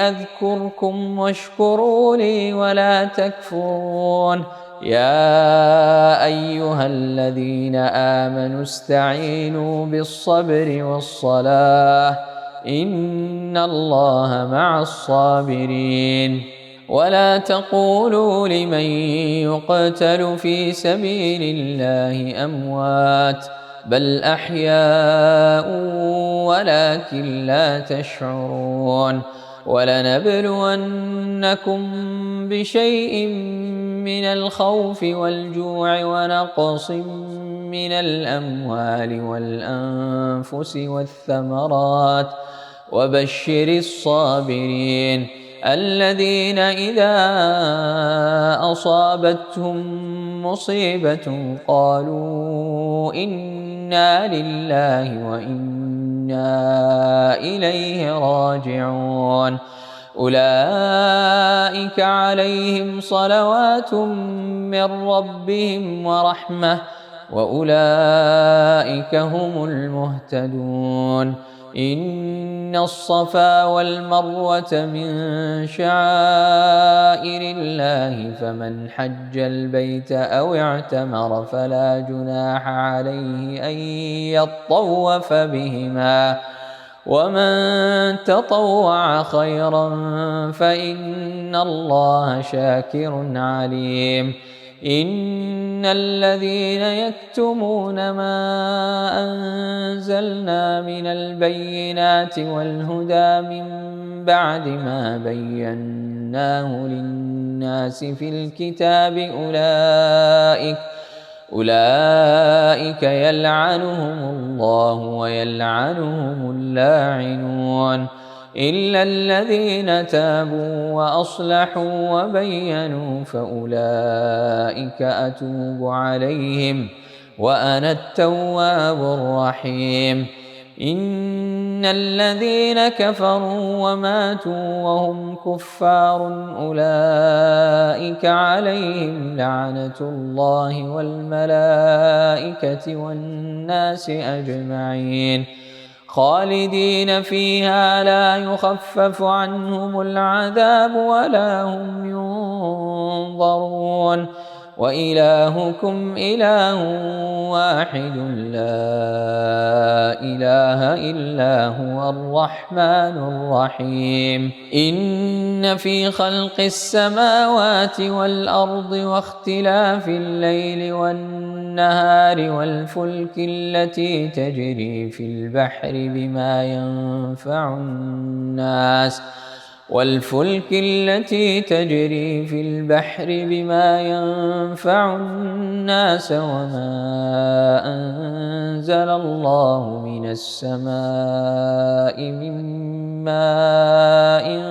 أذكركم واشكروا لي ولا تكفرون يا أيها الذين آمنوا استعينوا بالصبر والصلاة إن الله مع الصابرين ولا تقولوا لمن يقتل في سبيل الله أموات بل أحياء ولكن لا تشعرون ولنبلونكم بشيء من الخوف والجوع ونقص من الأموال والأنفس والثمرات وبشر الصابرين الذين إذا أصابتهم مصيبة قالوا إنا لله وإنا إليه راجعون أولئك عليهم صلوات من ربهم ورحمة وأولئك هم المهتدون إن الصفا والمروة من شعائر الله فمن حج البيت أو اعتمر فلا جناح عليه أن يطوف بهما ومن تطوع خيرا فإن الله شاكر عليم إن الذين يكتمون ما أنزلنا من البينات والهدى من بعد ما بيناه للناس في الكتاب أولئك يلعنهم الله ويلعنهم اللاعنون إلا الذين تابوا وأصلحوا وبينوا فأولئك أتوب عليهم وأنا التواب الرحيم إن الذين كفروا وماتوا وهم كفار أولئك عليهم لعنة الله والملائكة والناس أجمعين خالدين فيها لا يخفف عنهم العذاب ولا هم ينظرون وإلهكم إله واحد لا إله إلا هو الرحمن الرحيم إن في خلق السماوات والأرض واختلاف الليل والنهار والفلك التي تجري في البحر بما ينفع الناس وما أنزل الله من السماء من ماء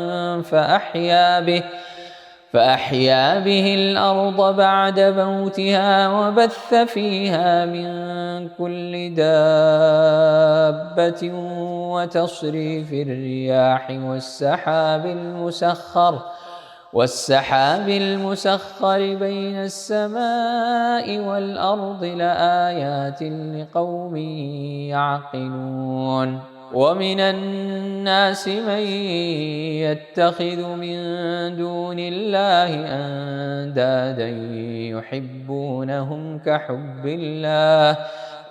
فأحيا به الأرض بعد موتها وبث فيها من كل دابة وتصريف الرياح والسحاب المسخر بين السماء والأرض لآيات لقوم يعقلون ومن الناس من يتخذ من دون الله أندادا يحبونهم كحب الله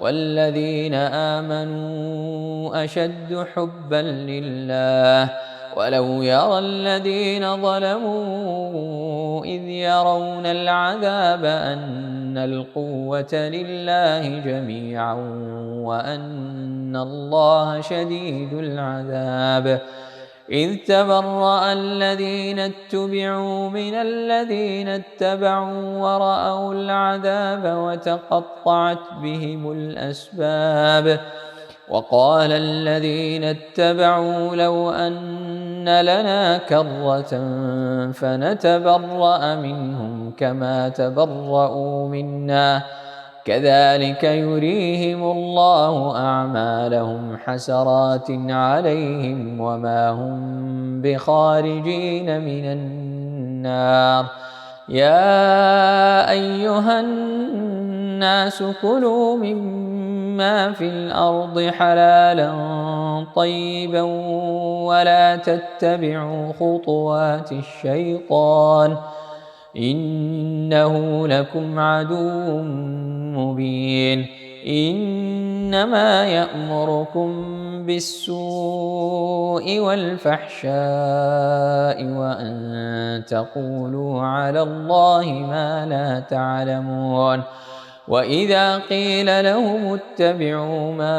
والذين آمنوا أشد حبا لله ولو يرى الذين ظلموا إذ يرون العذاب أن القوة لله جميعا وأن الله شديد العذاب إذ تبرأ الذين اتبعوا من الذين اتبعوا ورأوا العذاب وتقطعت بهم الأسباب وقال الذين اتبعوا لو أن لنا كرة فنتبرأ منهم كما تبرأوا منا كذلك يريهم الله أعمالهم حسرات عليهم وما هم بخارجين من النار يا أيها الناس كلوا مما في الأرض حلالا طيبا ولا تتبعوا خطوات الشيطان إنه لكم عدو مبين إنما يأمركم بالسوء والفحشاء وأن تقولوا على الله ما لا تعلمون وإذا قيل لهم اتبعوا ما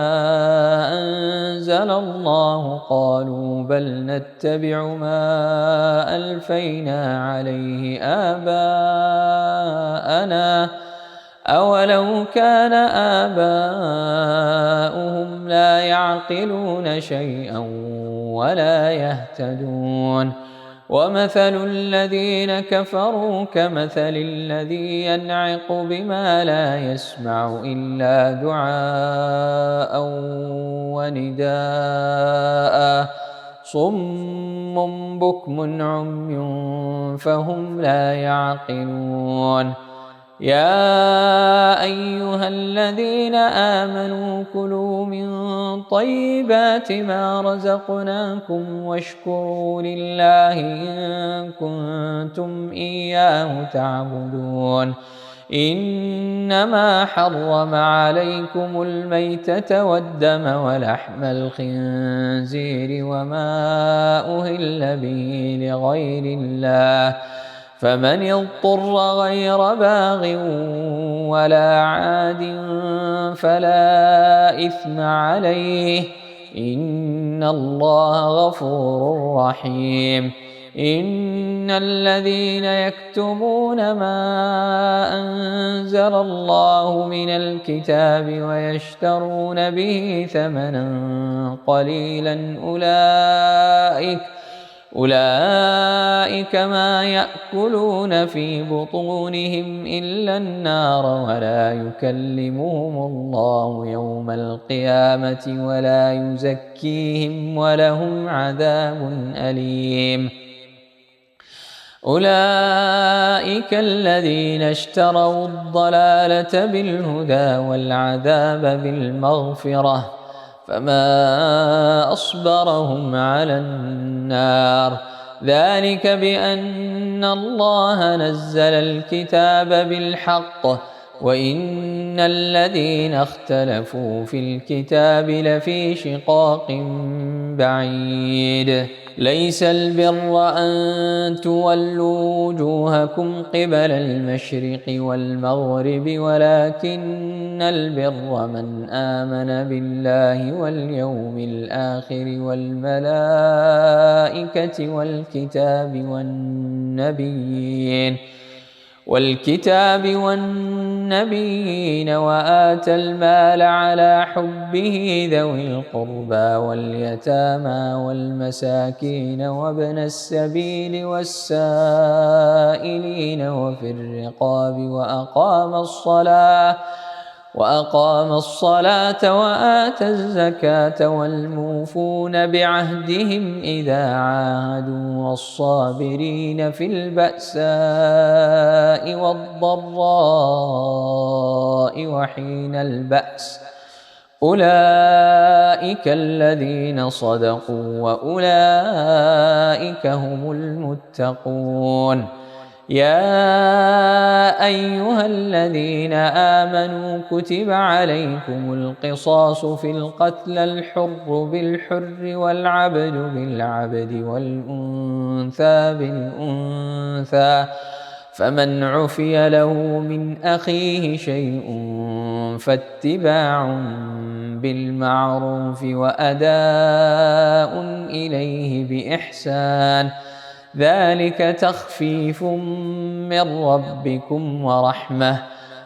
أنزل الله قالوا بل نتبع ما ألفينا عليه آباءنا أولو كان آباؤهم لا يعقلون شيئا ولا يهتدون ومثل الذين كفروا كمثل الذي ينعق بما لا يسمع إلا دعاء ونداء صم بكم عمي فهم لا يعقلون يا أيها الذين آمنوا كلوا من طيبات ما رزقناكم واشكروا لله إن كنتم إياه تعبدون إنما حرم عليكم الميتة والدم ولحم الخنزير وما أهل به لغير الله فمن اضطر غير باغ ولا عاد فلا إثم عليه إن الله غفور رحيم إن الذين يكتمون ما أنزل الله من الكتاب ويشترون به ثمنا قليلا أولئك ما يأكلون في بطونهم إلا النار ولا يكلمهم الله يوم القيامة ولا يزكيهم ولهم عذاب أليم أولئك الذين اشتروا الضلالة بالهدى والعذاب بالمغفرة فما أصبرهم على النار ذلك بأن الله نزل الكتاب بالحق وإن الذين اختلفوا في الكتاب لفي شقاق بعيد ليس البر أن تولوا وجوهكم قبل المشرق والمغرب ولكن البر من آمن بالله واليوم الآخر والملائكة والنبيين وآتى المال على حبه ذوي القربى واليتامى والمساكين وابن السبيل والسائلين وفي الرقاب وأقام الصلاة وآتى الزكاة والموفون بعهدهم إذا عاهدوا والصابرين في البأساء والضراء وحين البأس أولئك الذين صدقوا وأولئك هم المتقون يا أيها الذين آمنوا كتب عليكم القصاص في القتلى الحر بالحر والعبد بالعبد والأنثى بالأنثى فمن عفي له من أخيه شيء فاتباع بالمعروف وأداء إليه بإحسان ذلك تخفيف من ربكم ورحمة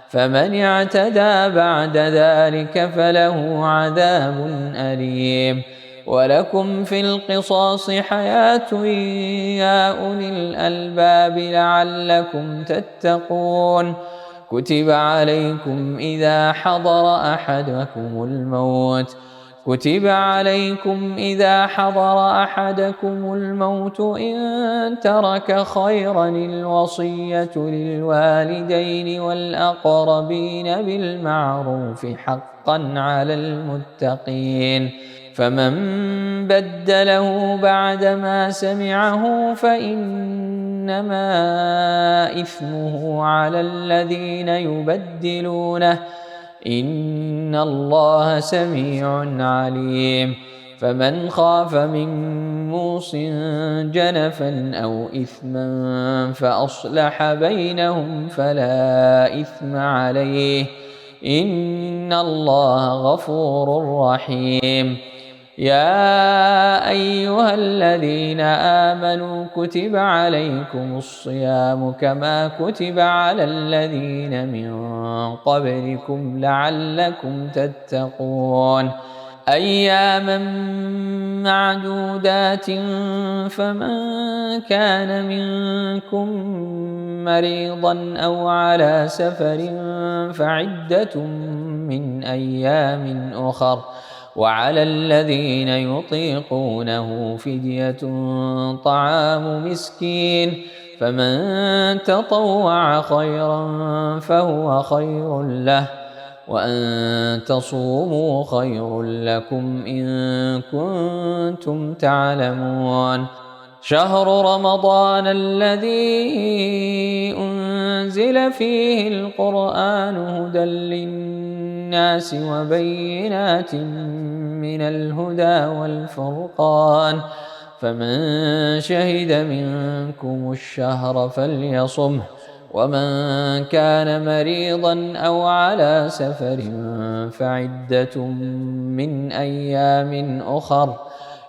فمن اعتدى بعد ذلك فله عذاب أليم ولكم في القصاص حياة يا أولي الألباب لعلكم تتقون كتب عليكم إذا حضر أحدكم الموت إن ترك خيرا الوصية للوالدين والأقربين بالمعروف حقا على المتقين فمن بدله بعدما سمعه فإنما إثمه على الذين يبدلونه إن الله سميع عليم فمن خاف من موص جنفا أو إثما فأصلح بينهم فلا إثم عليه إن الله غفور رحيم يا أيها الذين آمنوا كتب عليكم الصيام كما كتب على الذين من قبلكم لعلكم تتقون أياما معدودات، فمن كان منكم مريضا أو على سفر فعدة من أيام أخر، وعلى الذين يطيقونه فدية طعام مسكين، فمن تطوع خيرا فهو خير له، وأن تصوموا خير لكم إن كنتم تعلمون. شهر رمضان الذي أنزل فيه القرآن هدى للناس وبينات من الهدى والفرقان، فمن شهد منكم الشهر فليصمه، ومن كان مريضا أو على سفر فعدة من أيام أخر،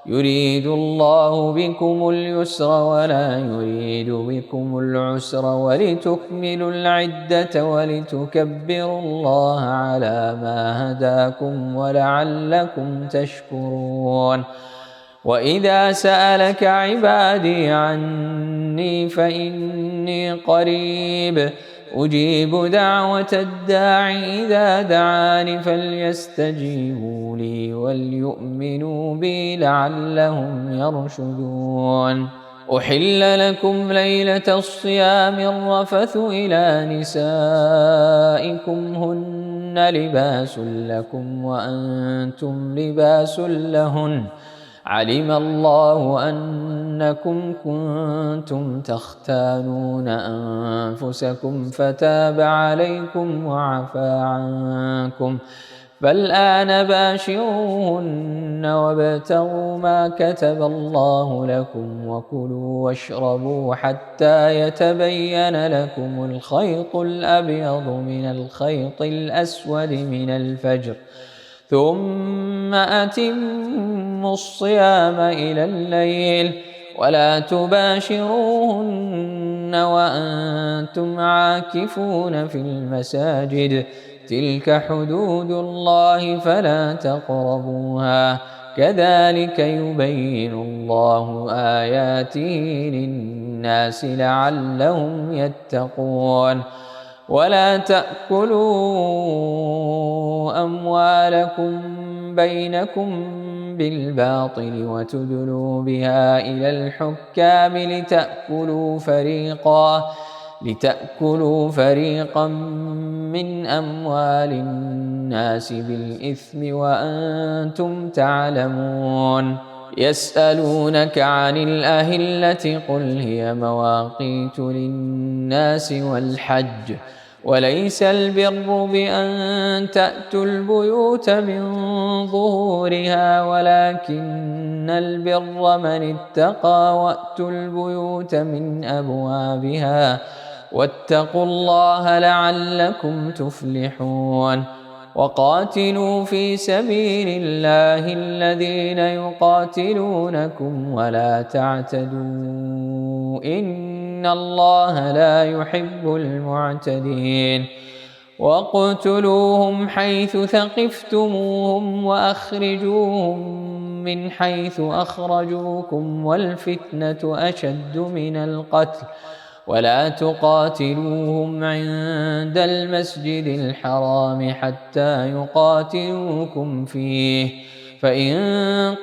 يريد الله بكم اليسر ولا يريد بكم العسر، ولتكملوا العدة ولتكبروا الله على ما هداكم ولعلكم تشكرون. وإذا سألك عبادي عني فإني قريب أجيب دعوة الداع إذا دعان، فليستجيبوا لي وليؤمنوا بي لعلهم يرشدون. أحل لكم ليلة الصيام الرفث إلى نسائكم هن لباس لكم وأنتم لباس لهن، علم الله أنكم كنتم تختانون أنفسكم فتاب عليكم وعفى عنكم، فالآن باشروهن وابتغوا ما كتب الله لكم، وكلوا واشربوا حتى يتبين لكم الخيط الأبيض من الخيط الأسود من الفجر، ثم أتموا الصيام إلى الليل، ولا تباشروهن وأنتم عاكفون في المساجد، تلك حدود الله فلا تقربوها، كذلك يبين الله آياته للناس لعلهم يتقون. ولا تأكلوا أموالكم بينكم بالباطل وتدلوا بها إلى الحكام لتأكلوا فريقا من أموال الناس بالإثم وأنتم تعلمون. يسألونك عن الأهلة قل هي مواقيت للناس والحج، وليس البر بأن تأتوا البيوت من ظهورها، ولكن البر من اتقى، وأتوا البيوت من أبوابها، واتقوا الله لعلكم تفلحون. وقاتلوا في سبيل الله الذين يقاتلونكم ولا تعتدوا إن الله لا يحب المعتدين. واقتلوهم حيث ثقفتموهم وأخرجوهم من حيث أخرجوكم، والفتنة أشد من القتل، ولا تقاتلوهم عند المسجد الحرام حتى يقاتلوكم فيه، فإن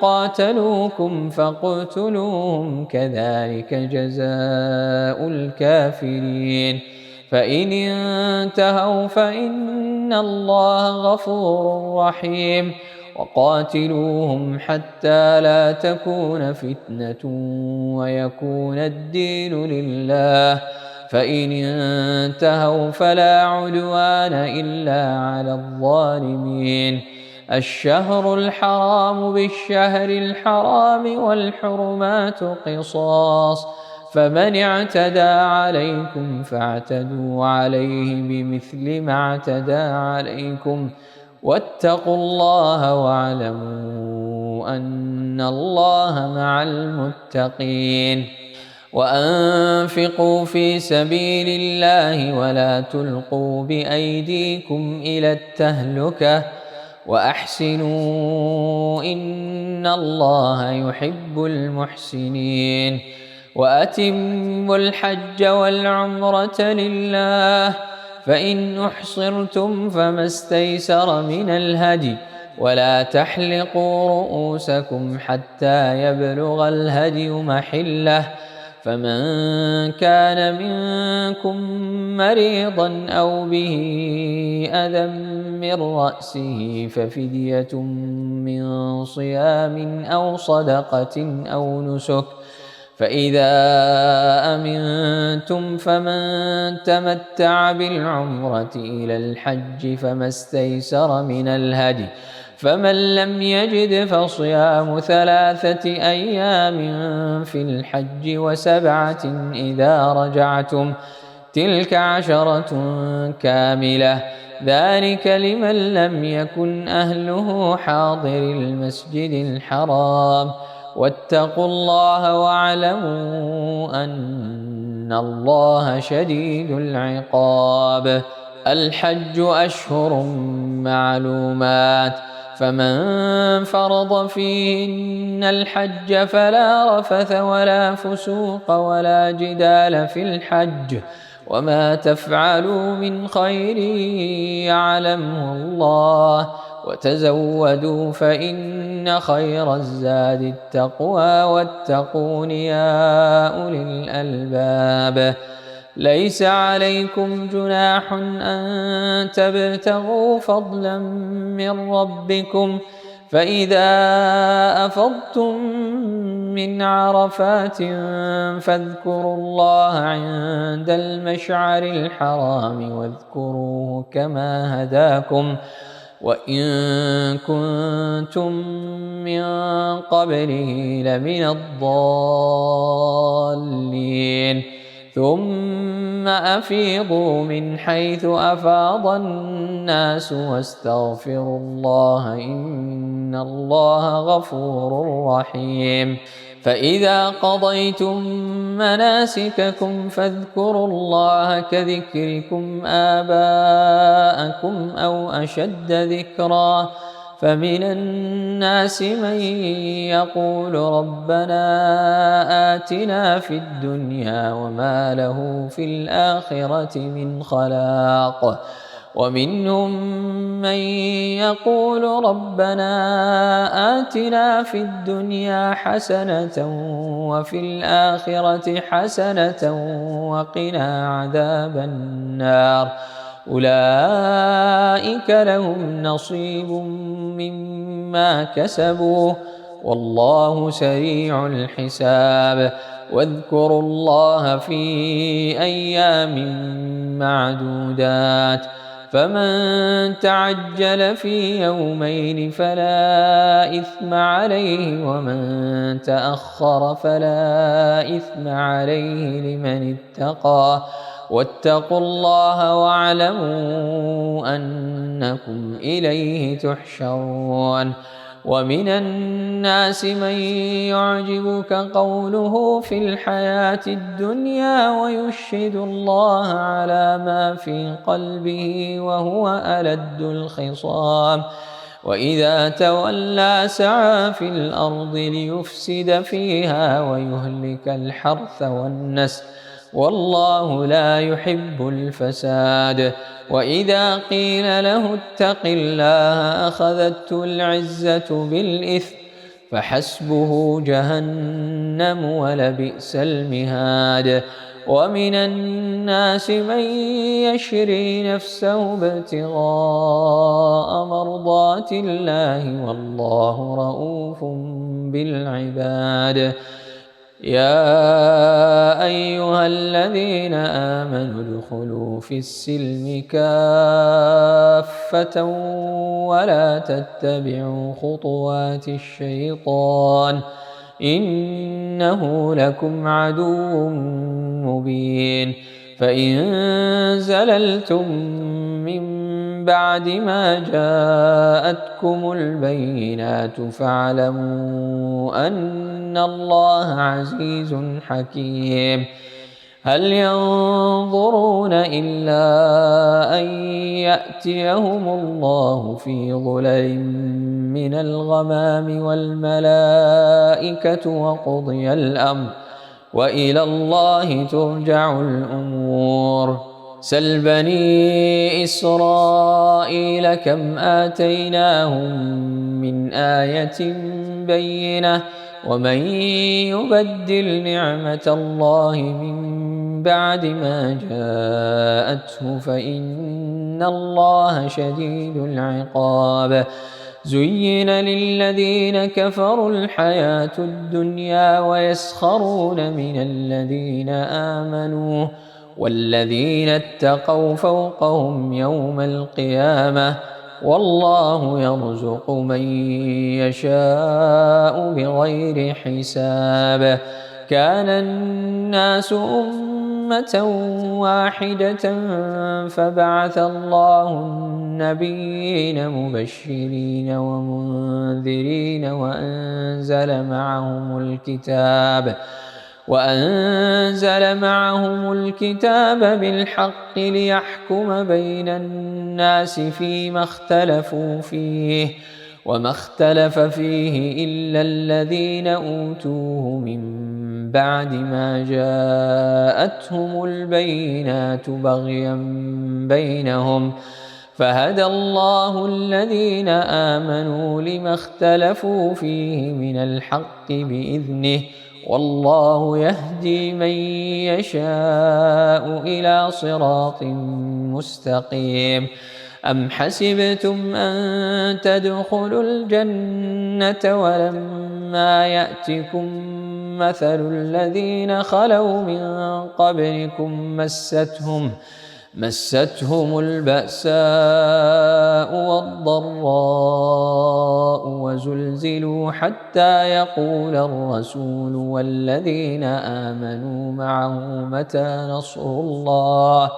قاتلوكم فاقتلوهم، كذلك جزاء الكافرين. فإن انتهوا فإن الله غفور رحيم. وقاتلوهم حتى لا تكون فتنة ويكون الدين لله، فإن انتهوا فلا عدوان إلا على الظالمين. الشهر الحرام بالشهر الحرام والحرمات قصاص، فمن اعتدى عليكم فاعتدوا عليه بمثل ما اعتدى عليكم، واتقوا الله واعلموا أن الله مع المتقين. وأنفقوا في سبيل الله ولا تلقوا بأيديكم إلى التهلكة وأحسنوا إن الله يحب المحسنين. وأتموا الحج والعمرة لله، فإن أحصرتم فما استيسر من الهدي، ولا تحلقوا رؤوسكم حتى يبلغ الهدي محله، فمن كان منكم مريضا أو به أذى من رأسه ففدية من صيام أو صدقة أو نسك، فإذا أمنتم فمن تمتع بالعمرة إلى الحج فما استيسر من الهدي، فمن لم يجد فصيام 3 أيام في الحج و7 إذا رجعتم، تلك 10 كاملة، ذلك لمن لم يكن أهله حاضر المسجد الحرام. واتقوا الله واعلموا أن الله شديد العقاب. الحج أشهر معلومات، فمن فرض فيهن الحج فلا رفث ولا فسوق ولا جدال في الحج، وما تفعلوا من خير يعلمه الله، وتزودوا فإن خير الزاد التقوى، واتقون يا أولي الألباب. ليس عليكم جناح أن تبتغوا فضلا من ربكم، فإذا أفضتم من عرفات فاذكروا الله عند المشعر الحرام واذكروه كما هداكم، وإن كنتم من قبله لمن الضالين. ثم أفيضوا من حيث أفاض الناس واستغفروا الله إن الله غفور رحيم. فإذا قضيتم مناسككم فاذكروا الله كذكركم آباءكم أو أشد ذكرا، فمن الناس من يقول ربنا آتنا في الدنيا وما له في الآخرة من خلاق، ومنهم من يقول ربنا آتنا في الدنيا حسنة وفي الآخرة حسنة وقنا عذاب النار، أولئك لهم نصيب مما كسبوا والله سريع الحساب. واذكروا الله في أيام معدودات، فمن تعجل في يومين فلا إثم عليه، ومن تأخر فلا إثم عليه لمن اتقى، واتقوا الله واعلموا أنكم إليه تحشرون. ومن الناس من يعجبك قوله في الحياة الدنيا ويشهد الله على ما في قلبه وهو ألد الخصام، وإذا تولى سعى في الأرض ليفسد فيها ويهلك الحرث والنسل، والله لا يحب الفساد. وإذا قيل له اتق الله أخذته العزة بالإثم، فحسبه جهنم ولبئس المهاد. ومن الناس من يشري نفسه ابتغاء مرضات الله والله رؤوف بالعباد. يا أيها الذين آمنوا ادخلوا في السلم كافة ولا تتبعوا خطوات الشيطان إنه لكم عدو مبين. فإن زللتم من بعد ما جاءتكم البينات فاعلموا أن الله عزيز حكيم. هل ينظرون إلا أن يأتيهم الله في ظلل من الغمام والملائكة وقضي الأمر وإلى الله ترجع الأمور. سل بني إسرائيل كم آتيناهم من آية بينة ومن يبدل نعمة الله من بعد ما جاءته فإن الله شديد العقاب. زين للذين كفروا الحياة الدنيا ويسخرون من الذين آمنوا والذين اتقوا فوقهم يوم القيامة والله يرزق من يشاء بغير حساب. كان الناس أمة واحدة فبعث الله النبيين مبشرين ومنذرين وأنزل معهم الكتاب بالحق ليحكم بين الناس فيما اختلفوا فيه وما اختلف فيه إلا الذين أوتوه من بعد ما جاءتهم البينات بغيا بينهم فهدى الله الذين آمنوا لما اختلفوا فيه من الحق بإذنه والله يهدي من يشاء إلى صراط مستقيم. أم حسبتم أن تدخلوا الجنة ولما يأتكم مثل الذين خلوا من قبلكم مستهم البأساء والضراء وزلزلوا حتى يقول الرسول والذين آمنوا معه متى نصر الله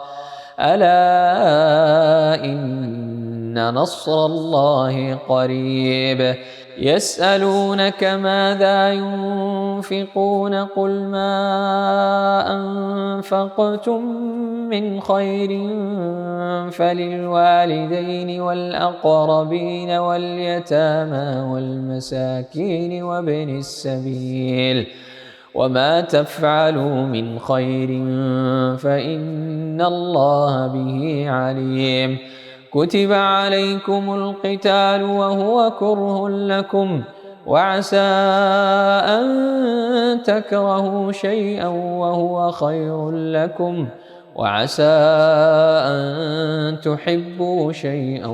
ألا إن نصر الله قريب. يسألونك ماذا ينفقون قل ما أنفقتم من خير فللوالدين والأقربين واليتامى والمساكين وابن السبيل وما تفعلوا من خير فإن الله به عليم. كتب عليكم القتال وهو كره لكم وعسى أن تكرهوا شيئا وهو خير لكم وعسى أن تحبوا شيئا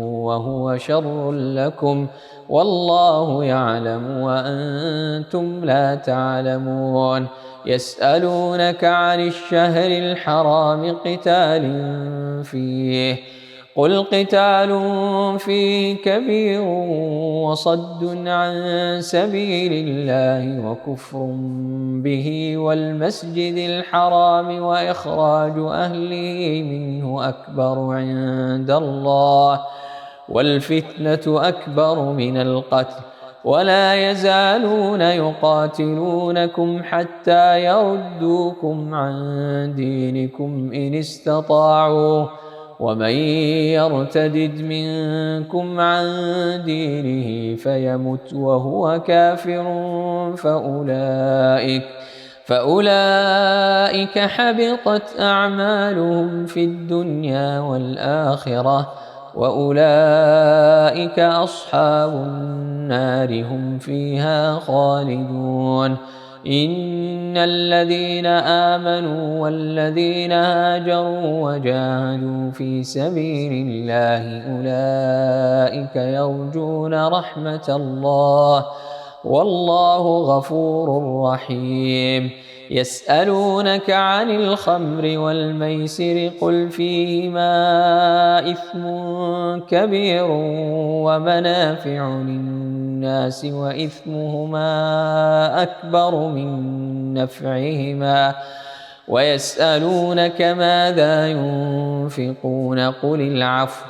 وهو شر لكم والله يعلم وأنتم لا تعلمون. يسألونك عن الشهر الحرام قتال فيه قل قتال فيه كبير وصد عن سبيل الله وكفر به والمسجد الحرام وإخراج أهله منه أكبر عند الله والفتنة أكبر من القتل ولا يزالون يقاتلونكم حتى يردوكم عن دينكم إن استطاعوا ومن يرتدد منكم عن دينه فيمت وهو كافر فأولئك حبطت أعمالهم في الدنيا والآخرة وأولئك أصحاب النار هم فيها خالدون. إن الذين آمنوا والذين هاجروا وجاهدوا في سبيل الله أولئك يرجون رحمة الله والله غفور رحيم. يسألونك عن الخمر والميسر قل فيهما إثم كبير ومنافع للناس وإثمهما أكبر من نفعهما ويسألونك ماذا ينفقون قل العفو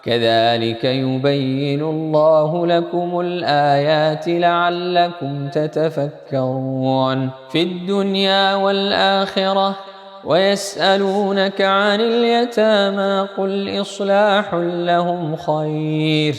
كذلك يبين الله لكم الآيات لعلكم تتفكرون. في الدنيا والآخرة ويسألونك عن اليتامى قل إصلاح لهم خير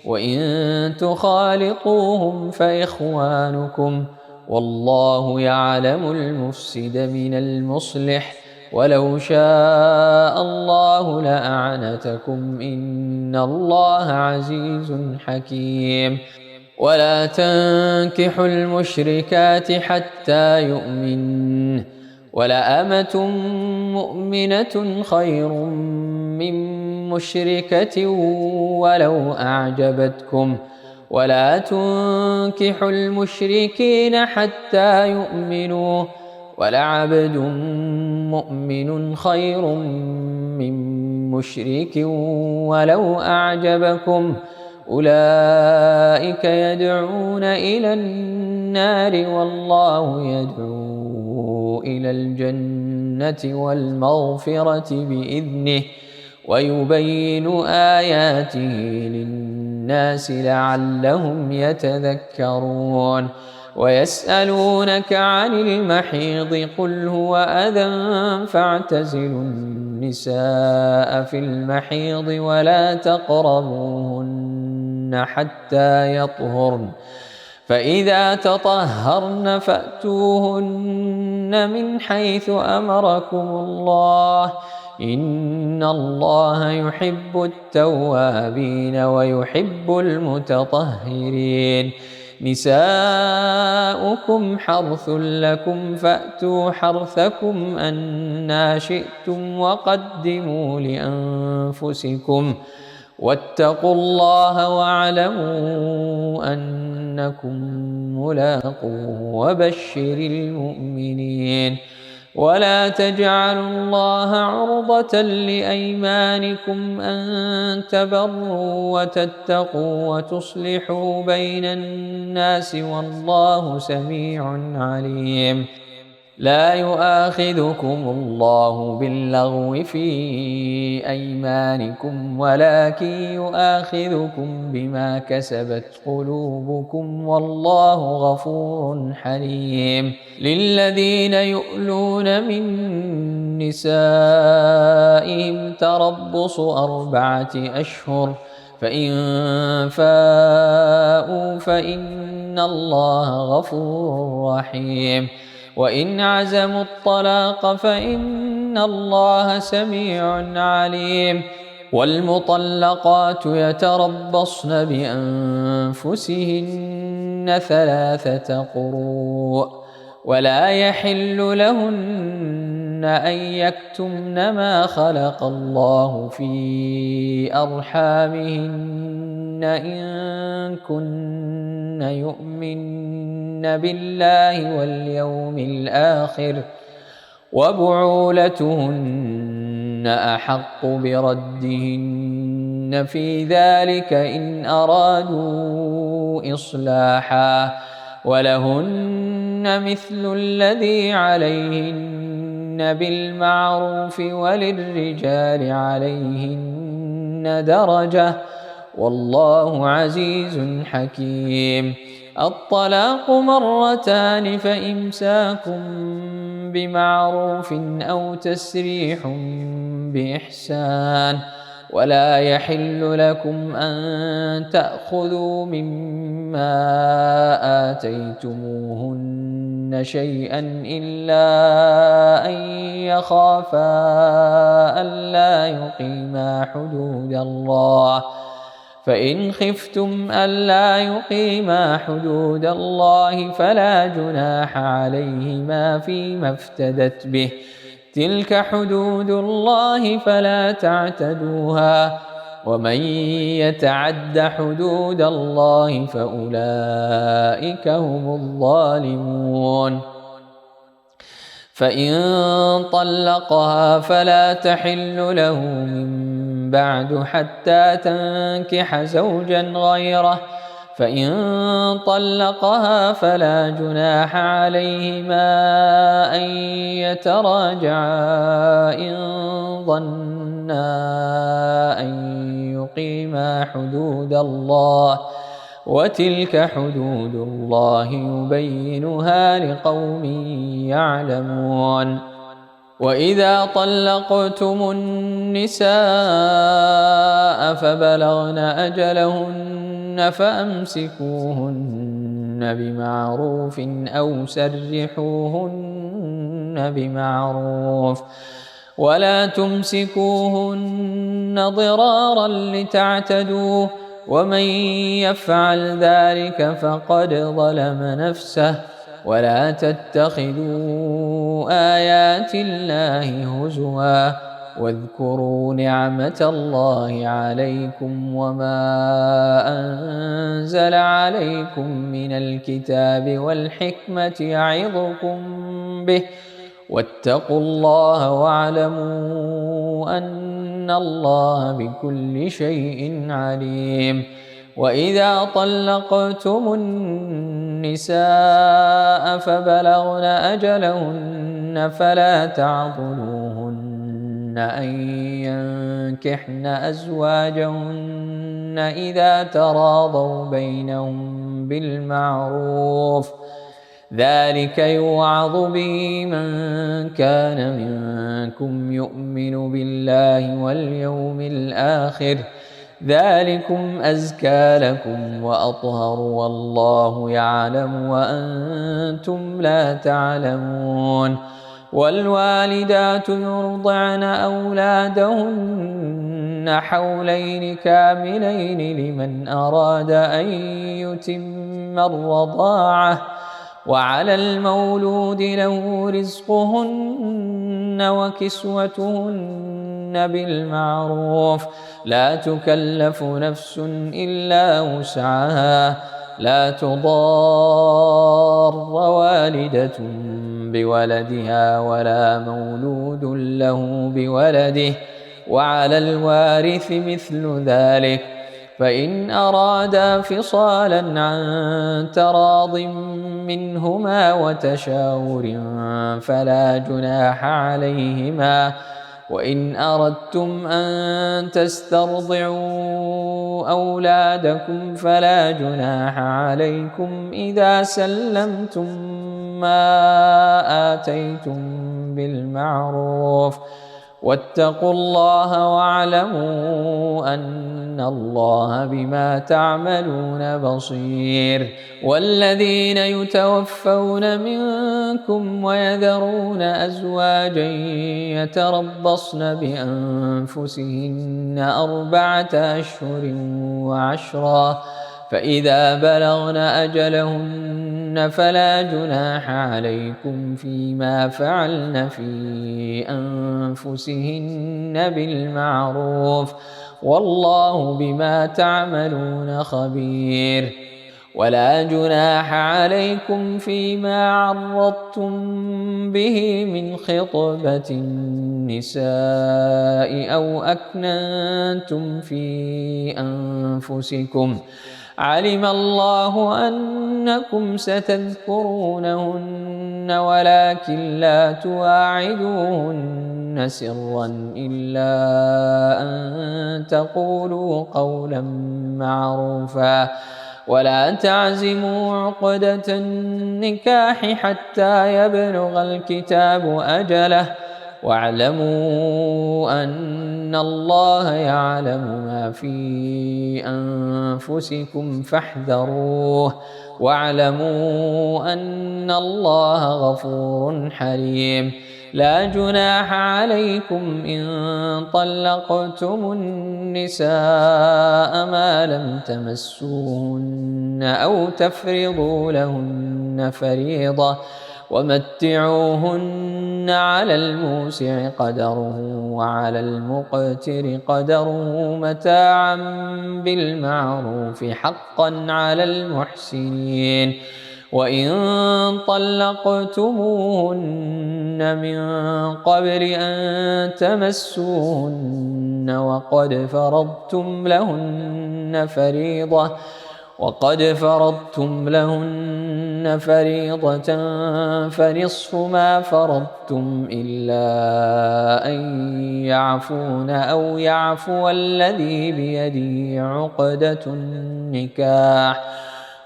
وإن تخالطوهم فإخوانكم والله يعلم المفسد من المصلح ولو شاء الله لأعنتكم إن الله عزيز حكيم ولا تنكحوا المشركات حتى يؤمنن ولأمة مؤمنة خير من مشركة ولو أعجبتكم ولا تنكحوا المشركين حتى يؤمنوا ولعبد مؤمن خير من مشرك ولو أعجبكم أولئك يدعون إلى النار والله يدعو إلى الجنة والمغفرة بإذنه ويبين آياته للناس لعلهم يتذكرون ويسألونك عن المحيض قل هو أذى فاعتزلوا النساء في المحيض ولا تقربوهن حتى يطهرن فإذا تطهرن فأتوهن من حيث أمركم الله إن الله يحب التوابين ويحب المتطهرين نساؤكم حرث لكم فأتوا حرثكم أنى شئتم وقدموا لأنفسكم واتقوا الله واعلموا أنكم ملاقوه وبشر المؤمنين ولا تجعلوا الله عرضة لأيمانكم أن تبروا وتتقوا وتصلحوا بين الناس والله سميع عليم لا يؤاخذكم الله باللغو في أيمانكم ولكن يؤاخذكم بما كسبت قلوبكم والله غفور حليم للذين يؤلون من نسائهم تربص 4 أشهر فإن فاءوا فإن الله غفور رحيم وإن عزموا الطلاق فإن الله سميع عليم والمطلقات يتربصن بأنفسهن 3 قروء ولا يحل لهن أن يكتمن ما خلق الله في أرحامهن إن كن يؤمن بالله واليوم الآخر وبعولتهن أحق بردهن في ذلك إن أرادوا إصلاحا ولهن مثل الذي عليهن بالمعروف وللرجال عليهن درجة والله عزيز حكيم الطلاق 2 فإمساك بمعروف أو تسريح بإحسان ولا يحل لكم أن تأخذوا مما آتيتموهن شيئا إلا أن يخافا ألا يقيما حدود الله فإن خفتم ألا يقيما حدود الله فلا جناح عليهما فيما افتدت به تلك حدود الله فلا تعتدوها ومن يتعد حدود الله فأولئك هم الظالمون فإن طلقها فلا تحل له من بعد حتى تنكح زوجا غيره فإن طلقها فلا جناح عليهما أن يتراجعا إن ظنا أن يقيما حدود الله وتلك حدود الله يبينها لقوم يعلمون وإذا طلقتم النساء فبلغن أجلهن فأمسكوهن بمعروف أو سرحوهن بمعروف ولا تمسكوهن ضرارا لتعتدوا ومن يفعل ذلك فقد ظلم نفسه ولا تتخذوا آيات الله هزوا واذكروا نعمة الله عليكم وما أنزل عليكم من الكتاب والحكمة يعظكم به واتقوا الله واعلموا أن الله بكل شيء عليم. وإذا طلقتم النساء فبلغن أجلهن فلا تعضلوهن أن ينكحن أزواجهن إذا تراضوا بينهم بالمعروف ذلك يوعظ به من كان منكم يؤمن بالله واليوم الآخر ذلكم أزكى لكم وأطهر والله يعلم وأنتم لا تعلمون. والوالدات يرضعن أولادهن حولين كاملين لمن أراد أن يتم الرضاعة وعلى المولود له رزقهن وكسوتهن بالمعروف لا تكلف نفس إلا وسعها لا تضار والدة بولدها ولا مولود له بولده وعلى الوارث مثل ذلك فإن أرادا فصالا عن تراض منهما وتشاور فلا جناح عليهما وإن أردتم أن تسترضعوا أولادكم فلا جناح عليكم إذا سلمتم ما آتيتم بالمعروف واتقوا الله واعلموا أن الله بما تعملون بصير. والذين يتوفون منكم ويذرون أزواجا يتربصن بأنفسهن 4 أشهر وعشرا فإذا بلغن أجلهن فلا جناح عليكم فيما فعلن في أنفسهن بالمعروف والله بما تعملون خبير. ولا جناح عليكم فيما عرضتم به من خطبة النساء أو أكننتم في أنفسكم علم الله أنكم ستذكرونهن ولكن لا تواعدوهن سرا إلا أن تقولوا قولا معروفا ولا تعزموا عقدة النكاح حتى يبلغ الكتاب أجله واعلموا أن الله يعلم ما في أنفسكم فاحذروه واعلموا أن الله غفور حليم. لا جناح عليكم إن طلقتم النساء ما لم تمسوهن أو تفرضوا لهن فريضة ومتعوهن على الموسع قدره وعلى المقتر قدره متاعا بالمعروف حقا على المحسنين. وإن طلقتموهن من قبل أن تمسوهن وقد فرضتم لهن فريضة فنصف ما فرضتم إلا أن يعفون أو يعفو الذي بيده عقدة النكاح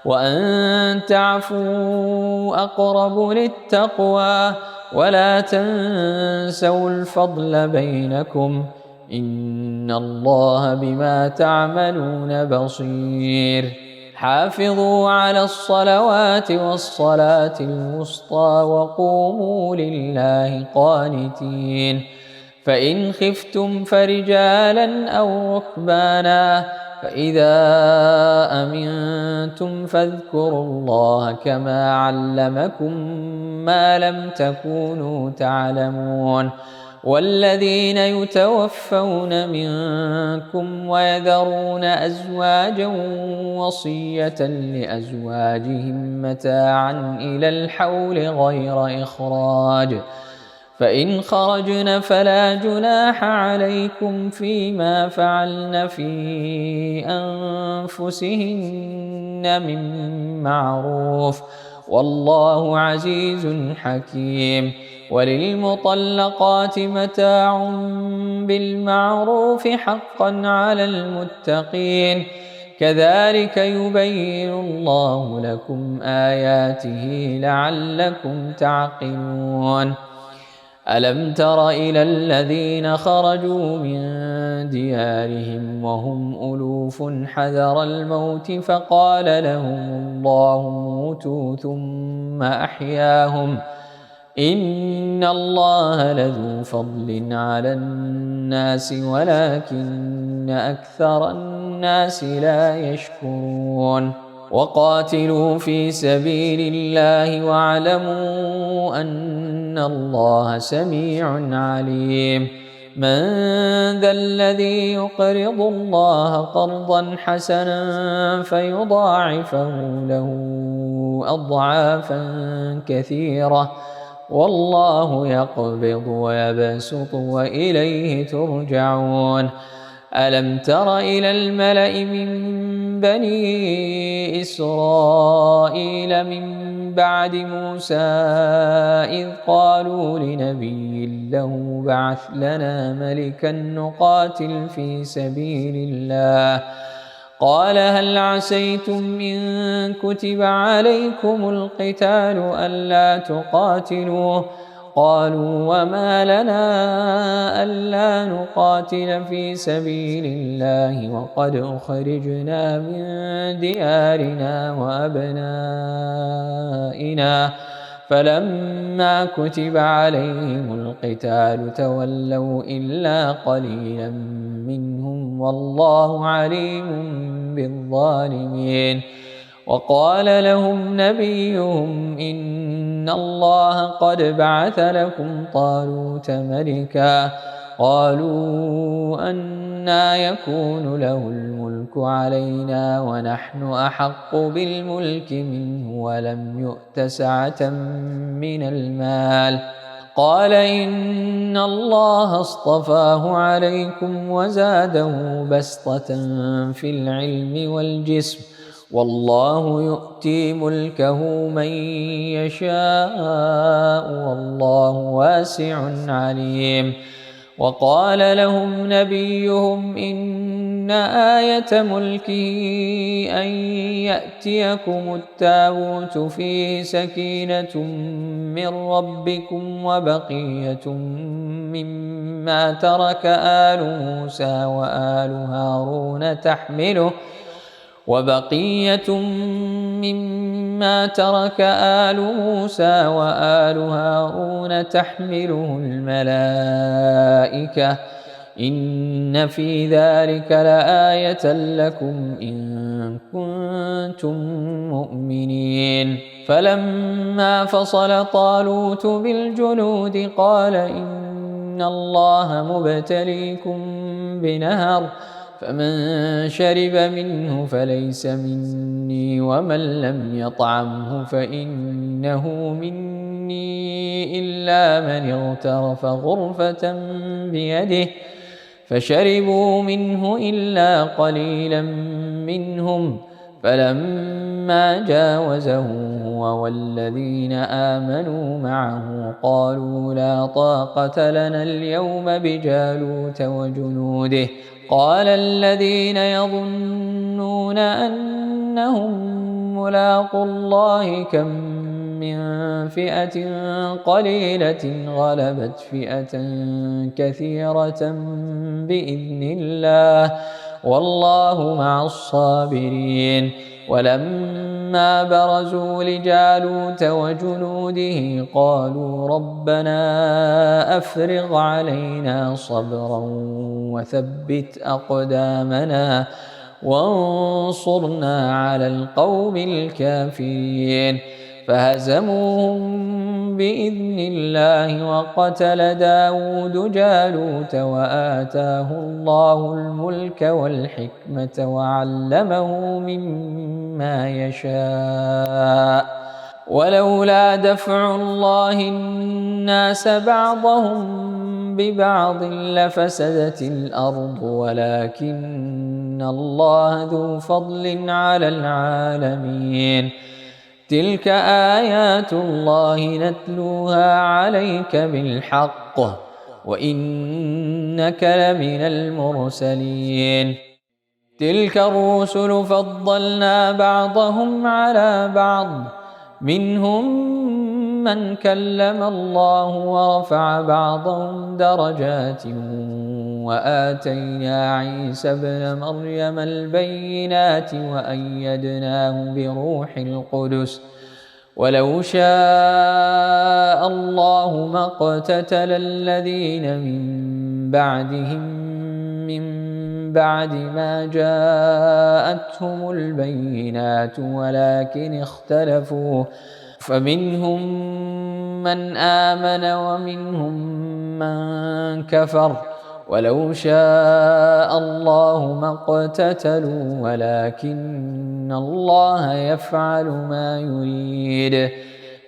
وأن تعفوا أقرب للتقوى ولا تنسوا الفضل بينكم إن الله بما تعملون بصير حافظوا على الصلوات والصلاة الوسطى وقوموا لله قانتين فإن خفتم فرجالا أو ركبانا فإذا أمنتم فاذكروا الله كما علمكم ما لم تكونوا تعلمون والذين يتوفون منكم ويذرون أزواجا وصية لأزواجهم متاعا إلى الحول غير إخراج فإن خرجن فلا جناح عليكم فيما فعلن في أنفسهن من معروف والله عزيز حكيم وللمطلقات متاع بالمعروف حقا على المتقين كذلك يبين الله لكم آياته لعلكم تعقلون ألم تر إلى الذين خرجوا من ديارهم وهم ألوف حذر الموت فقال لهم الله موتوا ثم أحياهم إن الله لذو فضل على الناس ولكن أكثر الناس لا يشكرون وقاتلوا في سبيل الله واعلموا أن الله سميع عليم من ذا الذي يقرض الله قرضا حسنا فيضاعفه له أضعافا كثيرة والله يقبض ويبسط وإليه ترجعون ألم تر إلى الملأ من بني إسرائيل من بعد موسى إذ قالوا لنبي له بعث لنا ملكا نقاتل في سبيل الله قال هل عسيتم إن كتب عليكم القتال ألا تقاتلوا قالوا وما لنا ألا نقاتل في سبيل الله وقد أخرجنا من ديارنا وأبنائنا فلما كتب عليهم القتال تولوا إلا قليلا منهم والله عليم بالظالمين وقال لهم نبيهم إن الله قد بعث لكم طالوت ملكا قالوا أنى يكون له الملك علينا ونحن أحق بالملك منه ولم يؤت سعة من المال قال إن الله اصطفاه عليكم وزاده بسطة في العلم والجسم والله يؤتي ملكه من يشاء والله واسع عليم وقال لهم نبيهم إن آية ملكه أن يأتيكم التابوت فيه سكينة من ربكم مما ترك آل موسى وآل هارون تحمله وبقية مما ترك آل موسى وآل هارون تحمله الملائكة إن في ذلك لآية لكم إن كنتم مؤمنين فلما فصل طالوت بالجنود قال إن الله مبتليكم بنهر فمن شرب منه فليس مني ومن لم يطعمه فإنه مني إلا من اغترف غرفة بيده فشربوا منه إلا قليلا منهم فلما جاوزه هو والذين آمنوا معه قالوا لا طاقة لنا اليوم بجالوت وجنوده قال الذين يظنون أنهم ملاقو الله كم من فئة قليلة غلبت فئة كثيرة بإذن الله والله مع الصابرين. ولما برزوا لجالوت وجنوده قالوا ربنا أفرغ علينا صبرا وثبت أقدامنا وانصرنا على القوم الكافرين. فهزموهم بإذن الله وقتل داود جالوت وآتاه الله الملك والحكمة وعلمه مما يشاء. ولولا دفع الله الناس بعضهم ببعض لفسدت الأرض ولكن الله ذو فضل على العالمين. تلك آيات الله نتلوها عليك بالحق وإنك لمن المرسلين. تلك الرسل فضلنا بعضهم على بعض منهم من كلم الله ورفع بعضهم درجات وآتينا عيسى ابن مريم البينات وأيدناه بروح القدس ولو شاء الله ما اقتتل الذين من بعدهم من بعد ما جاءتهم البينات ولكن اختلفوا فمنهم من آمن ومنهم من كفر ولو شاء الله ما اقتتلوا ولكن الله يفعل ما يريد.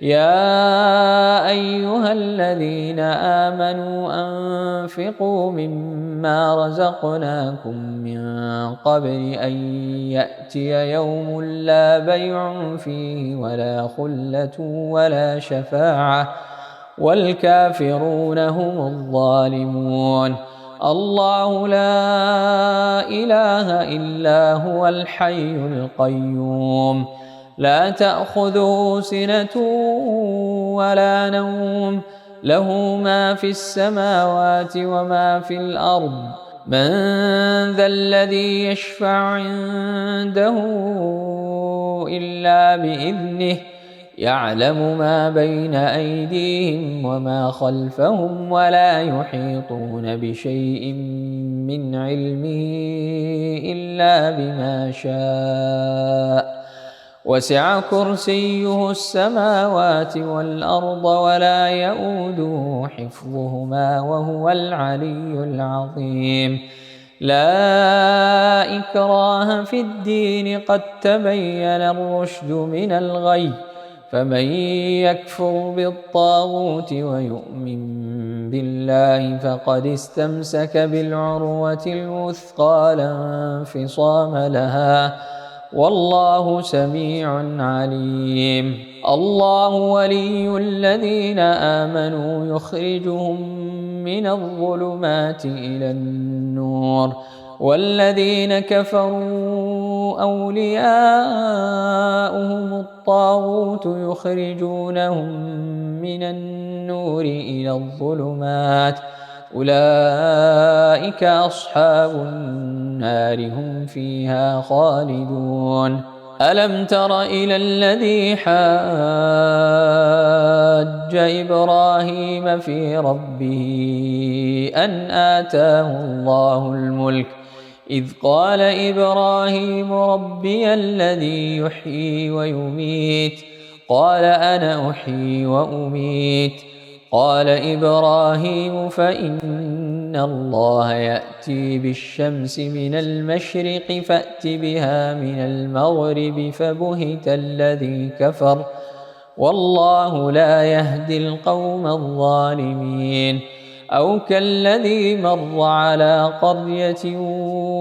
يا أيها الذين آمنوا أنفقوا مما رزقناكم من قبل أن يأتي يوم لا بيع فيه ولا خلة ولا شفاعة والكافرون هم الظالمون. الله لا إله إلا هو الحي القيوم لا تأخذه سنة ولا نوم له ما في السماوات وما في الأرض من ذا الذي يشفع عنده إلا بإذنه يعلم ما بين أيديهم وما خلفهم ولا يحيطون بشيء من علمه إلا بما شاء وسع كرسيه السماوات والأرض ولا يؤوده حفظهما وهو العلي العظيم. لا إكراه في الدين قد تبين الرشد من الغي فمن يكفر بالطاغوت ويؤمن بالله فقد استمسك بالعروة الوثقى لا انفصام لها والله سميع عليم. الله ولي الذين آمنوا يخرجهم من الظلمات إلى النور والذين كفروا أولياؤهم الطاغوت يخرجونهم من النور إلى الظلمات أولئك أصحاب النار هم فيها خالدون. ألم تر إلى الذي حاج إبراهيم في ربه أن آتاه الله الملك إذ قال إبراهيم ربي الذي يحيي ويميت قال أنا أحيي وأميت قال إبراهيم فإن الله يأتي بالشمس من المشرق فأت بها من المغرب فبهت الذي كفر والله لا يهدي القوم الظالمين. أو كالذي مر على قرية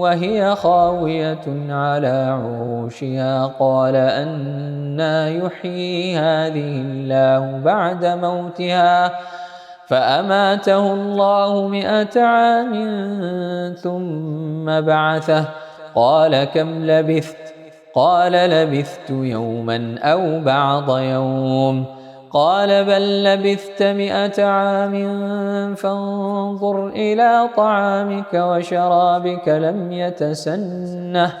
وهي خاوية على عروشها قال أنى يحيي هذه الله بعد موتها فأماته الله 100 عام ثم بعثه قال كم لبثت قال لبثت يوما أو بعض يوم قال بل لبثت 100 عام فانظر إلى طعامك وشرابك لم يتسنه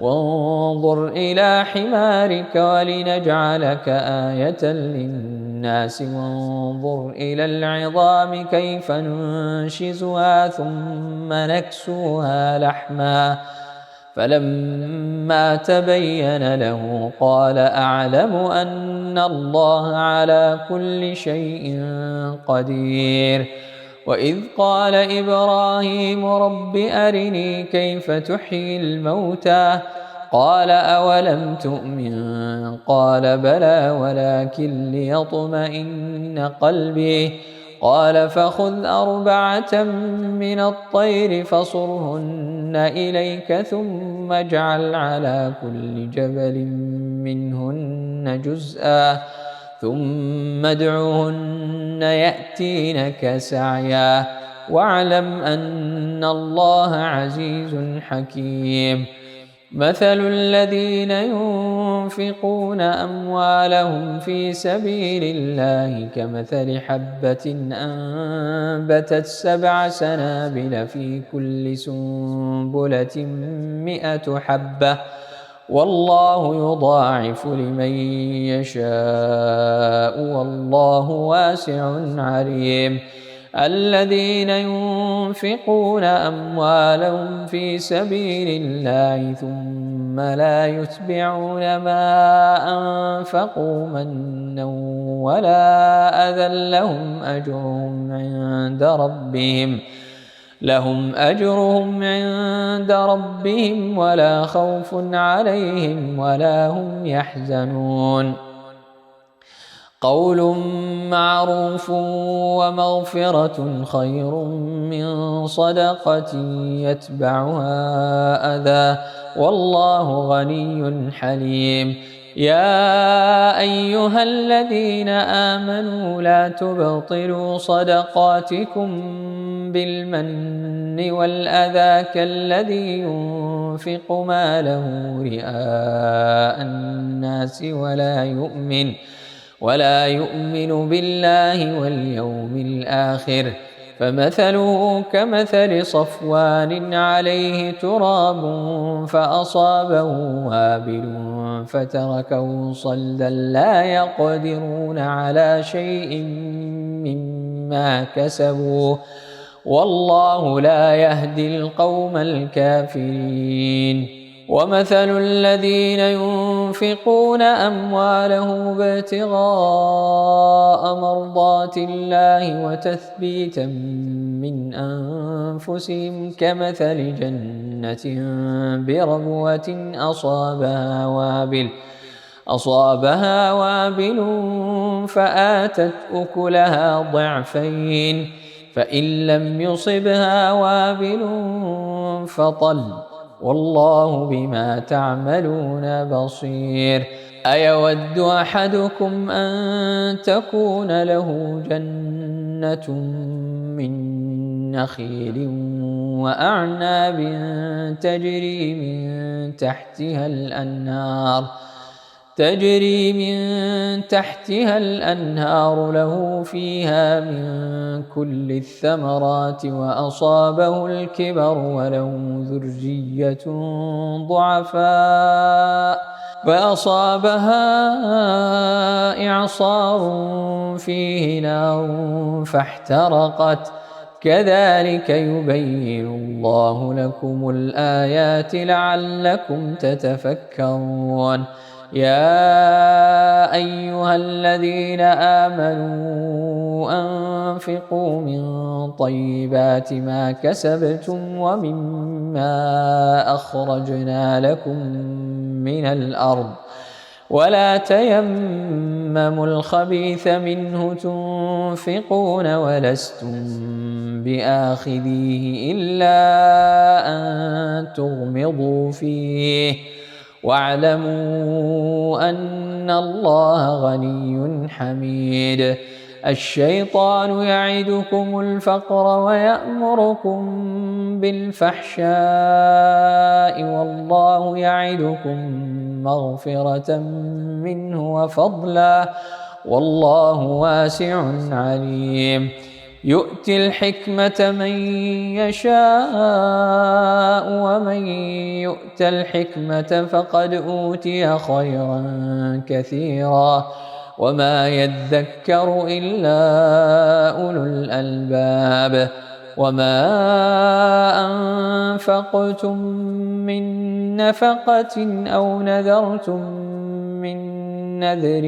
وانظر إلى حمارك ولنجعلك آية للناس وانظر إلى العظام كيف ننشزها ثم نكسوها لحما فلما تبين له قال أعلم أن الله على كل شيء قدير وإذ قال إبراهيم رب أرني كيف تحيي الموتى قال أولم تؤمن قال بلى ولكن ليطمئن قلبي قال فخذ 4 من الطير فصرهن إليك ثم اجعل على كل جبل منهن جزءا ثم ادعهن يأتينك سعيا واعلم أن الله عزيز حكيم مثل الذين ينفقون أموالهم في سبيل الله كمثل حبة أنبتت 7 سنابل في كل سنبلة 100 حبة والله يضاعف لمن يشاء والله واسع عليم الذين ينفقون أموالهم في سبيل الله ثم لا يتبعون ما أنفقوا منا ولا أذى لهم أجرهم عند ربهم ولا خوف عليهم ولا هم يحزنون قول معروف ومغفرة خير من صدقة يتبعها أذى والله غني حليم يا أيها الذين آمنوا لا تبطلوا صدقاتكم بالمن والأذى كالذي ينفق ماله رئاء الناس ولا يؤمن بالله واليوم الآخر فمثله كمثل صفوان عليه تراب فأصابه وابل فتركه صلدا لا يقدرون على شيء مما كسبوا والله لا يهدي القوم الكافرين ومثل الذين ينفقون أموالهم ابتغاء مرضات الله وتثبيتا من أنفسهم كمثل جنة بربوة أصابها وابل فآتت أكلها ضعفين فإن لم يصبها وابل فطل والله بما تعملون بصير أيود أحدكم أن تكون له جنة من نخيل وأعناب تجري من تحتها الأنهار له فيها من كل الثمرات وأصابه الكبر وله ذرية ضعفاء فأصابها إعصار فيه نار فاحترقت كذلك يبين الله لكم الآيات لعلكم تتفكرون يا أيها الذين آمنوا أنفقوا من طيبات ما كسبتم ومما أخرجنا لكم من الأرض ولا تيمموا الخبيث منه تنفقون ولستم بآخذيه إلا أن تغمضوا فيه واعلموا أن الله غني حميد الشيطان يعدكم الفقر ويأمركم بالفحشاء والله يعدكم مغفرة منه وفضلا والله واسع عليم. يؤتي الحكمة من يشاء ومن يؤت الحكمة فقد أوتي خيرا كثيرا وما يذكر إلا أولو الألباب. وما أنفقتم من نفقة أو نذرتم من نذر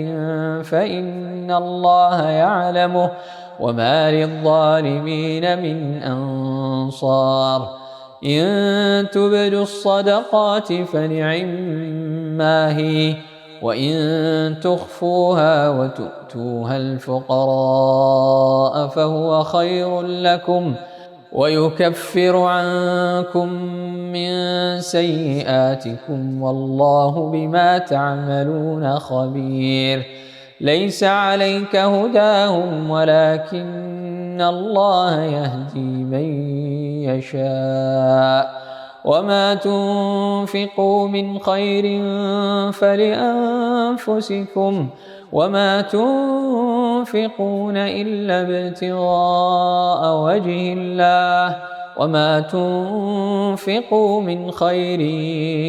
فإن الله يعلمه وما للظالمين من أنصار. إن تبدوا الصدقات فنعما هي وإن تخفوها وتؤتوها الفقراء فهو خير لكم ويكفر عنكم من سيئاتكم والله بما تعملون خبير. ليس عليك هداهم ولكن الله يهدي من يشاء. وما تنفقوا من خير فلأنفسكم وما تنفقون إلا ابتغاء وجه الله وما تنفقوا من خير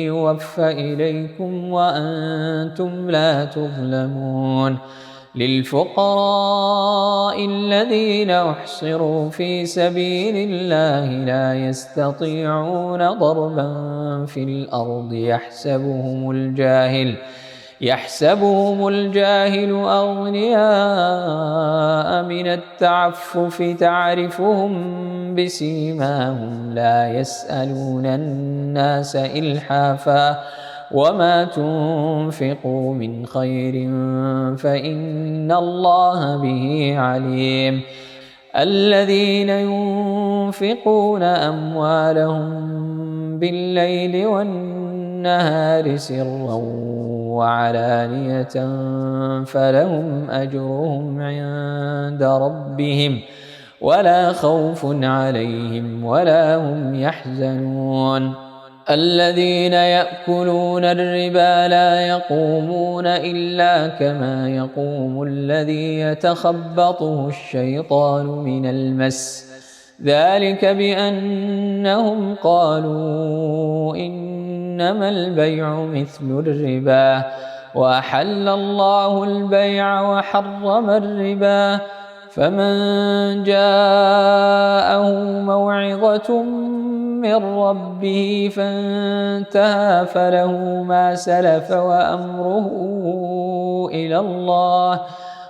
يوفى إليكم وأنتم لا تظلمون. للفقراء الذين أحصروا في سبيل الله لا يستطيعون ضربا في الأرض يحسبهم الجاهل أغنياء من التعفف تعرفهم بسيماهم لا يسألون الناس إلحافا وما تنفقوا من خير فإن الله به عليم. الذين ينفقون أموالهم بالليل والنهار سرا وعلانية فلهم أجرهم عند ربهم ولا خوف عليهم ولا هم يحزنون. الذين يأكلون الربا لا يقومون إلا كما يقوم الذي يتخبطه الشيطان من المس ذلك بأنهم قالوا إنما البيع مثل الربا وأحل الله البيع وحرم الربا فمن جاءه موعظة من ربه فانتهى فله ما سلف وأمره إلى الله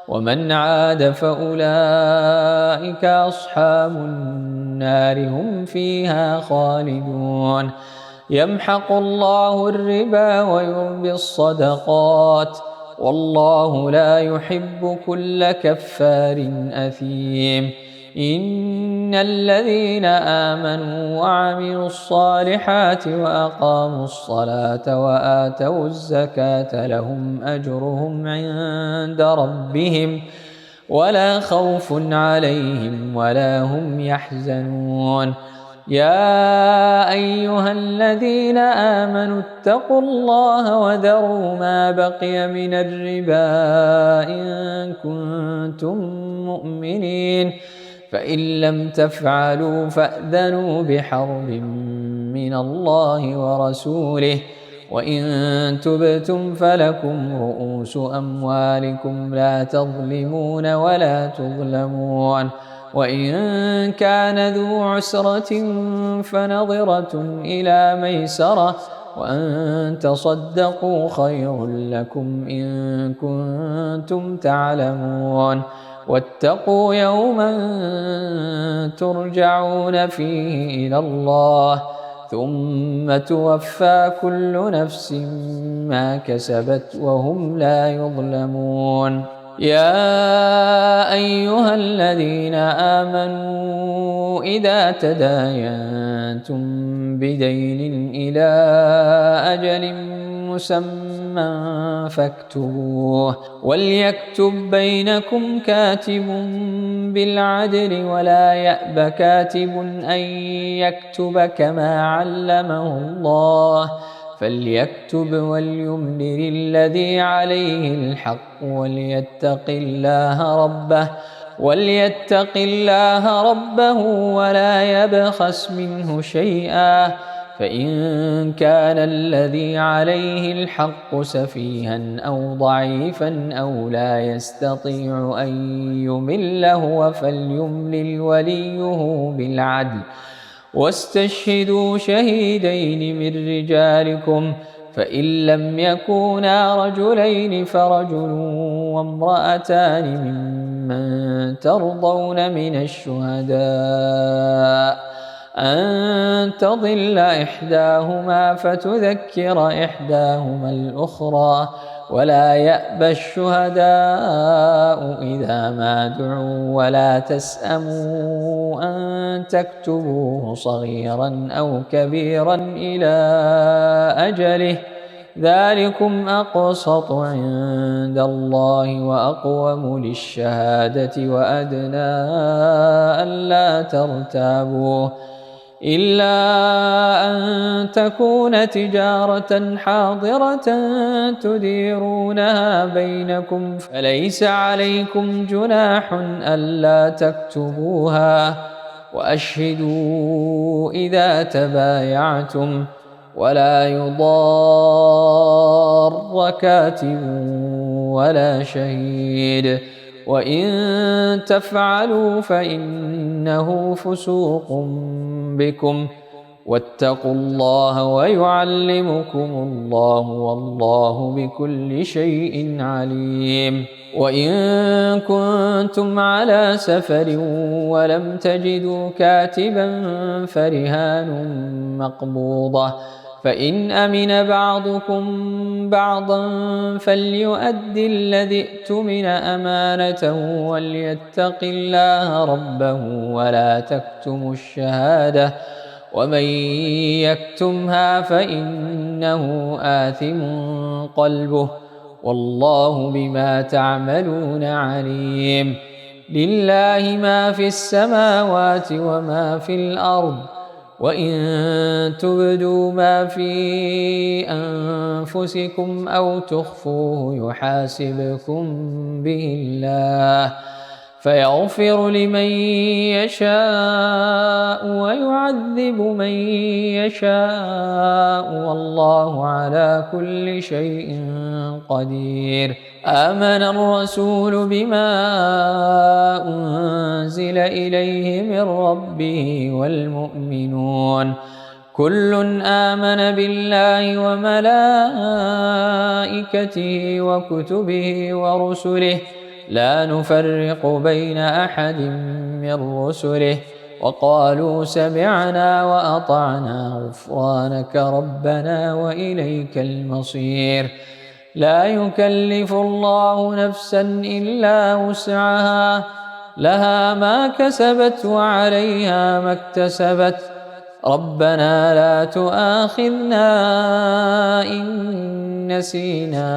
ومن عاد فأولئك أصحاب النار هم فيها خالدون. يمحق الله الربا ويربي الصدقات والله لا يحب كل كفار أثيم. إن الذين آمنوا وعملوا الصالحات وأقاموا الصلاة وآتوا الزكاة لهم أجرهم عند ربهم ولا خوف عليهم ولا هم يحزنون. يا أيها الذين آمنوا اتقوا الله وذروا ما بقي من الربا إن كنتم مؤمنين فإن لم تفعلوا فأذنوا بحرب من الله ورسوله وإن تبتم فلكم رؤوس أموالكم لا تظلمون ولا تظلمون. وإن كان ذو عسرة فنظرة إلى ميسرة وأن تصدقوا خير لكم إن كنتم تعلمون. واتقوا يوما ترجعون فيه إلى الله ثم توفى كل نفس ما كسبت وهم لا يظلمون. يا أيها الذين آمنوا إذا تداينتم بدين إلى أجل مسمى فاكتبوه وليكتب بينكم كاتب بالعدل ولا يأب كاتب أن يكتب كما علمه الله فليكتب وليملل الذي عليه الحق وليتق الله ربه ولا يبخس منه شيئا، فإن كان الذي عليه الحق سفيها أو ضعيفا أو لا يستطيع أن يمل هو فليملل وليه بالعدل، واستشهدوا شهيدين من رجالكم، فإن لم يكونا رجلين فرجل وامرأتان ممن ترضون من الشهداء أن تضل إحداهما فتذكر إحداهما الأخرى، ولا يأبى الشهداء إذا ما دعوا ولا تسأموا أن تكتبوه صغيرا أو كبيرا إلى أجله، ذلكم أقسط عند الله وأقوم للشهادة وأدنى ألا ترتابوا، إلا أن تكون تجارة حاضرة تديرونها بينكم فليس عليكم جناح ألا تكتبوها، وأشهدوا إذا تبايعتم، ولا يضار كاتب ولا شهيد، وإن تفعلوا فإنه فسوق بكم، واتقوا الله ويعلمكم الله والله بكل شيء عليم. وإن كنتم على سفر ولم تجدوا كاتبا فرهان مقبوضة، فإن أمن بعضكم بعضا فليؤدي الذي ائتمن أمانته وليتق الله ربه ولا تكتموا الشهادة، ومن يكتمها فإنه آثم قلبه، والله بما تعملون عليم. لله ما في السماوات وما في الأرض، وإن تبدوا ما في أنفسكم أو تخفوه يحاسبكم به الله، فيغفر لمن يشاء ويعذب من يشاء، والله على كل شيء قدير. آمن الرسول بما أنزل إليه من ربه والمؤمنون كل آمن بالله وملائكته وكتبه ورسله لا نفرق بين أحد من رسله، وقالوا سمعنا وأطعنا غفرانك ربنا وإليك المصير. لا يكلف الله نفسا إلا وسعها، لها ما كسبت وعليها ما اكتسبت، ربنا لا تؤاخذنا إن نسينا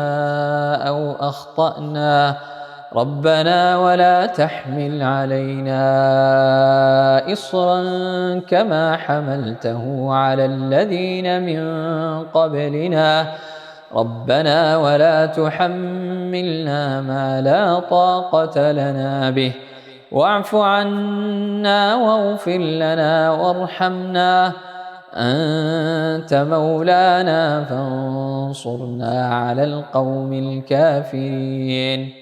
أو أخطأنا، ربنا ولا تحمل علينا إصرا كما حملته على الذين من قبلنا، ربنا ولا تحملنا ما لا طاقة لنا به، واعف عنا واغفر لنا وارحمنا، أنت مولانا فانصرنا على القوم الكافرين.